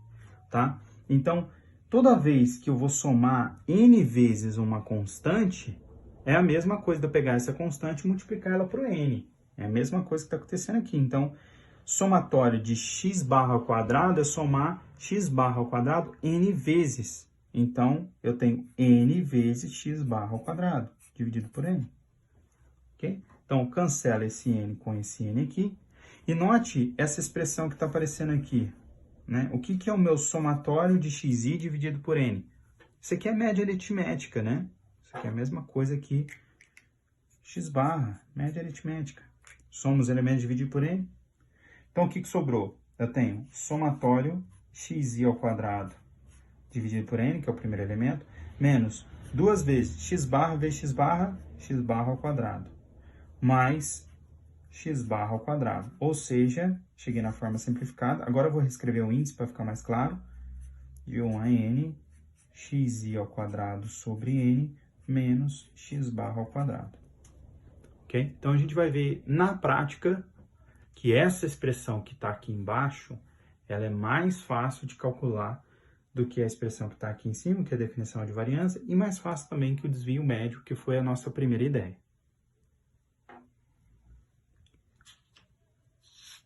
tá? Então, toda vez que eu vou somar n vezes uma constante, é a mesma coisa de eu pegar essa constante e multiplicar ela por n. É a mesma coisa que está acontecendo aqui. Então, somatório de x barra ao quadrado é somar x barra ao quadrado n vezes. Então, eu tenho n vezes x barra ao quadrado, dividido por n. Ok? Então, cancela esse n com esse n aqui. E note essa expressão que está aparecendo aqui. Né? O que é o meu somatório de xi dividido por n? Isso aqui é média aritmética, né? Isso aqui é a mesma coisa que x barra, média aritmética. Soma os elementos dividido por n. Então, o que sobrou? Eu tenho somatório xi ao quadrado dividido por n, que é o primeiro elemento, menos 2 vezes x barra x barra ao quadrado, mais x barra ao quadrado. Ou seja, cheguei na forma simplificada. Agora eu vou reescrever o índice para ficar mais claro. De 1 a n, xi ao quadrado sobre n, menos x barra ao quadrado. Ok? Então, a gente vai ver na prática que essa expressão que está aqui embaixo, ela é mais fácil de calcular do que a expressão que está aqui em cima, que é a definição de variância, e mais fácil também que o desvio médio, que foi a nossa primeira ideia.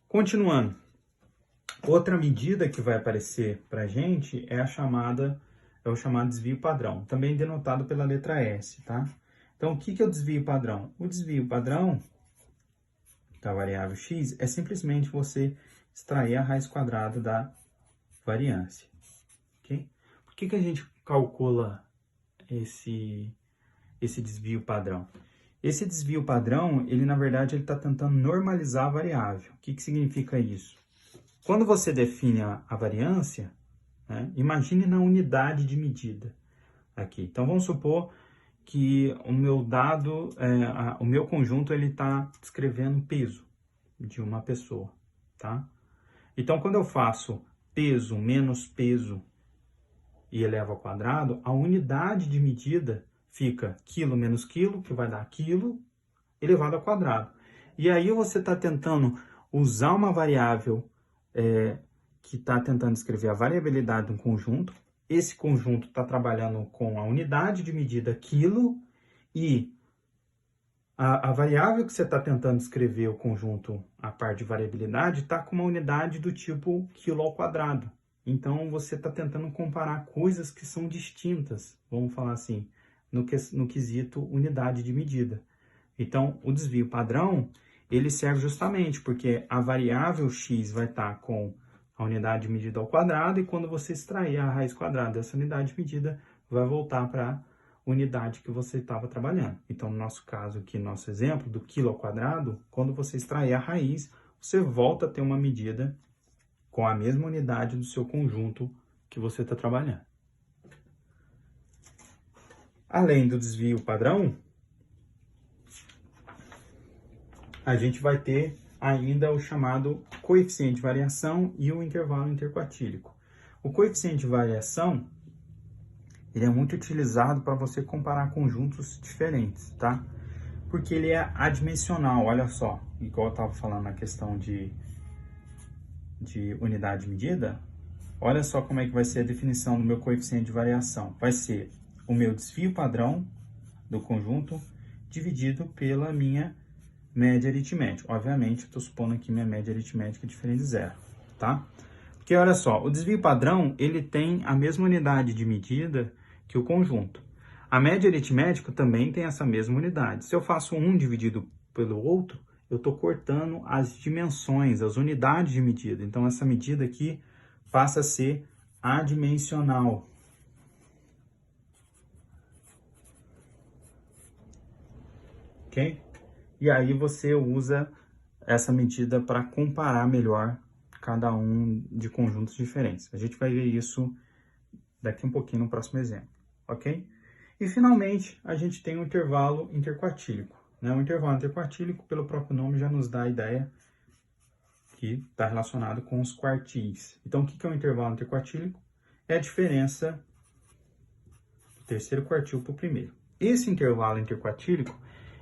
Continuando, outra medida que vai aparecer para a gente é o chamado desvio padrão, também denotado pela letra S, tá? Então, o que é o desvio padrão? O desvio padrão da variável x é simplesmente você extrair a raiz quadrada da variância, ok? Por que a gente calcula esse desvio padrão? Esse desvio padrão, ele na verdade está tentando normalizar a variável. O que significa isso? Quando você define a variância, né, imagine na unidade de medida aqui. Então, vamos supor que o meu dado, o meu conjunto, ele está descrevendo peso. de uma pessoa, tá? Então, quando eu faço peso menos peso e elevo ao quadrado, a unidade de medida fica quilo menos quilo, que vai dar quilo, elevado ao quadrado. E aí você está tentando usar uma variável que está tentando descrever a variabilidade de um conjunto. Esse conjunto está trabalhando com a unidade de medida quilo e a variável que você está tentando descrever o conjunto, a parte de variabilidade, está com uma unidade do tipo quilo ao quadrado. Então, você está tentando comparar coisas que são distintas, vamos falar assim, no quesito unidade de medida. Então, o desvio padrão, ele serve justamente porque a variável x vai estar com a unidade de medida ao quadrado e quando você extrair a raiz quadrada dessa unidade de medida, vai voltar para a unidade que você estava trabalhando. Então, no nosso caso aqui, nosso exemplo do quilo ao quadrado, quando você extrair a raiz, você volta a ter uma medida com a mesma unidade do seu conjunto que você está trabalhando. Além do desvio padrão, a gente vai ter ainda o chamado coeficiente de variação e o intervalo interquartílico. O coeficiente de variação, ele é muito utilizado para você comparar conjuntos diferentes, tá? Porque ele é adimensional, olha só, igual eu estava falando na questão de unidade de medida, olha só como é que vai ser a definição do meu coeficiente de variação. Vai ser o meu desvio padrão do conjunto dividido pela minha média aritmética. Obviamente, estou supondo aqui minha média aritmética é diferente de zero, tá? Porque olha só, o desvio padrão, ele tem a mesma unidade de medida que o conjunto. A média aritmética também tem essa mesma unidade. Se eu faço um dividido pelo outro, eu estou cortando as dimensões, as unidades de medida. Então, essa medida aqui passa a ser adimensional. Ok? E aí você usa essa medida para comparar melhor cada um de conjuntos diferentes. A gente vai ver isso daqui um pouquinho no próximo exemplo, ok? E finalmente, a gente tem o intervalo interquartílico, né? O intervalo interquartílico, pelo próprio nome, já nos dá a ideia que está relacionado com os quartis. Então, o que é o intervalo interquartílico? É a diferença do terceiro quartil para o primeiro. Esse intervalo interquartílico,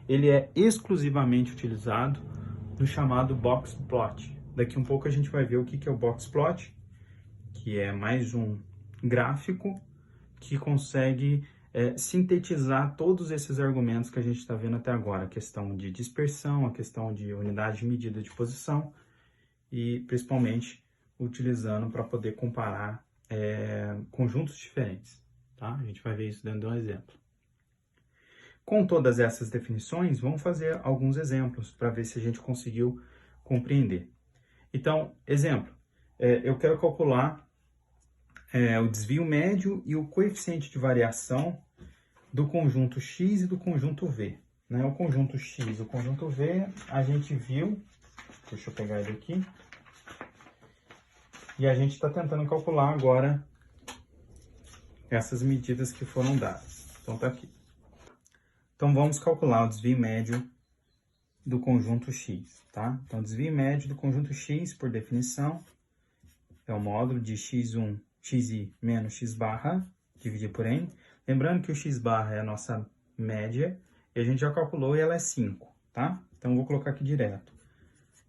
ele é exclusivamente utilizado no chamado box plot. Daqui um pouco a gente vai ver o que é o box plot, que é mais um gráfico que consegue sintetizar todos esses argumentos que a gente está vendo até agora. A questão de dispersão, a questão de unidade de medida de posição e principalmente utilizando para poder comparar conjuntos diferentes. Tá? A gente vai ver isso dentro de um exemplo. Com todas essas definições, vamos fazer alguns exemplos para ver se a gente conseguiu compreender. Então, exemplo, eu quero calcular o desvio médio e o coeficiente de variação do conjunto X e do conjunto V. Né? O conjunto X e o conjunto V, a gente viu, deixa eu pegar ele aqui, e a gente está tentando calcular agora essas medidas que foram dadas. Então, tá aqui. Então, vamos calcular o desvio médio do conjunto X, tá? Então, o desvio médio do conjunto X, por definição, é o módulo de x1, xi menos x barra, dividido por n. Lembrando que o x barra é a nossa média, e a gente já calculou e ela é 5, tá? Então, eu vou colocar aqui direto.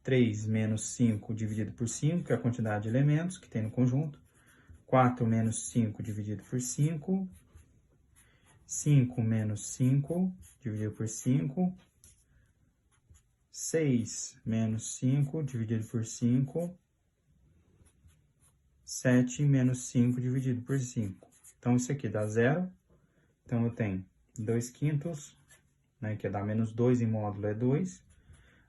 3 menos 5 dividido por 5, que é a quantidade de elementos que tem no conjunto. 4 menos 5 dividido por 5. 5 menos 5 dividido por 5. 6 menos 5 dividido por 5. 7 menos 5 dividido por 5. Então, isso aqui dá 0. Então, eu tenho 2 quintos, né, que dá menos 2 em módulo é 2.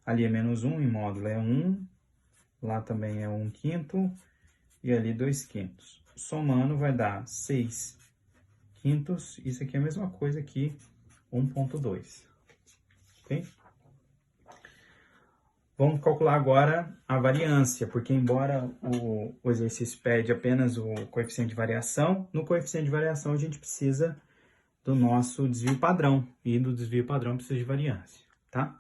Ali é menos 1 em módulo é 1. Lá também é 1 quinto. E ali 2 quintos. Somando vai dar 6 quintos. Isso aqui é a mesma coisa aqui, 1,2. Ok? Vamos calcular agora a variância, porque embora o exercício pede apenas o coeficiente de variação, no coeficiente de variação a gente precisa do nosso desvio padrão, e do desvio padrão precisa de variância, tá?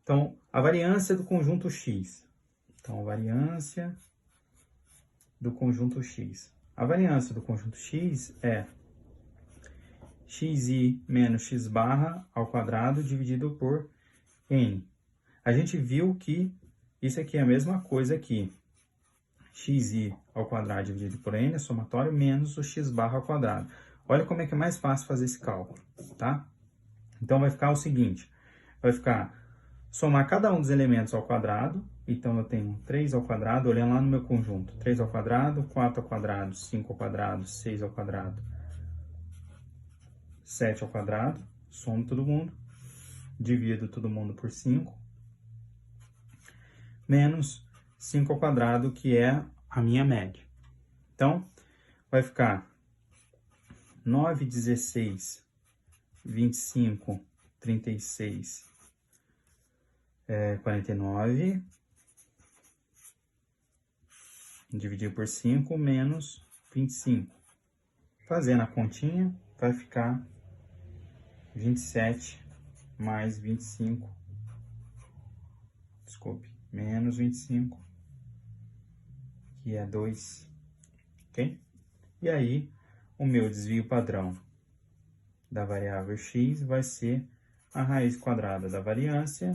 Então, A variância do conjunto X. Então, a variância do conjunto X. A variância do conjunto X é xi menos x barra ao quadrado dividido por n. A gente viu que isso aqui é a mesma coisa aqui. Xi ao quadrado dividido por n é somatório menos o x barra ao quadrado. Olha como é que é mais fácil fazer esse cálculo, tá? Então, vai ficar o seguinte. Vai ficar somar cada um dos elementos ao quadrado. Então, eu tenho 3 ao quadrado, olhando lá no meu conjunto. 3 ao quadrado, 4 ao quadrado, 5 ao quadrado, 6 ao quadrado, 7 ao quadrado. Somo todo mundo. Divido todo mundo por 5. Menos 5 ao quadrado, que é a minha média. Então, vai ficar 9, 16, 25, 36, 49, dividir por 5, menos 25. Fazendo a continha, vai ficar 27 mais 25, desculpe, menos 25, que é 2, ok? E aí, o meu desvio padrão da variável x vai ser a raiz quadrada da variância,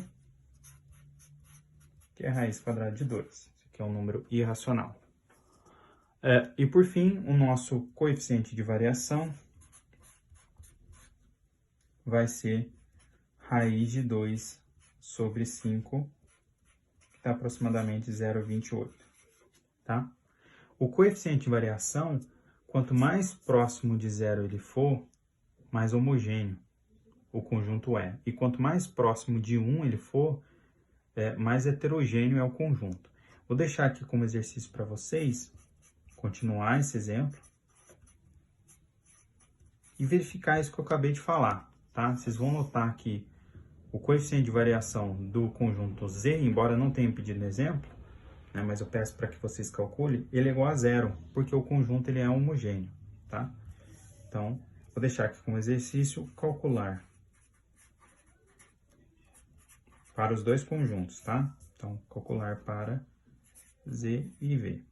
que é a raiz quadrada de 2. Isso aqui é um número irracional. E por fim, o nosso coeficiente de variação vai ser raiz de 2 sobre 5, que está aproximadamente 0,28, tá? O coeficiente de variação, quanto mais próximo de zero ele for, mais homogêneo o conjunto é. E quanto mais próximo de 1 ele for, mais heterogêneo é o conjunto. Vou deixar aqui como exercício para vocês, continuar esse exemplo e verificar isso que eu acabei de falar, tá? Vocês vão notar que o coeficiente de variação do conjunto Z, embora não tenha pedido no exemplo, né, mas eu peço para que vocês calculem, ele é igual a 0, porque o conjunto ele é homogêneo, tá? Então, vou deixar aqui como exercício calcular para os dois conjuntos, tá? Então, calcular para Z e V.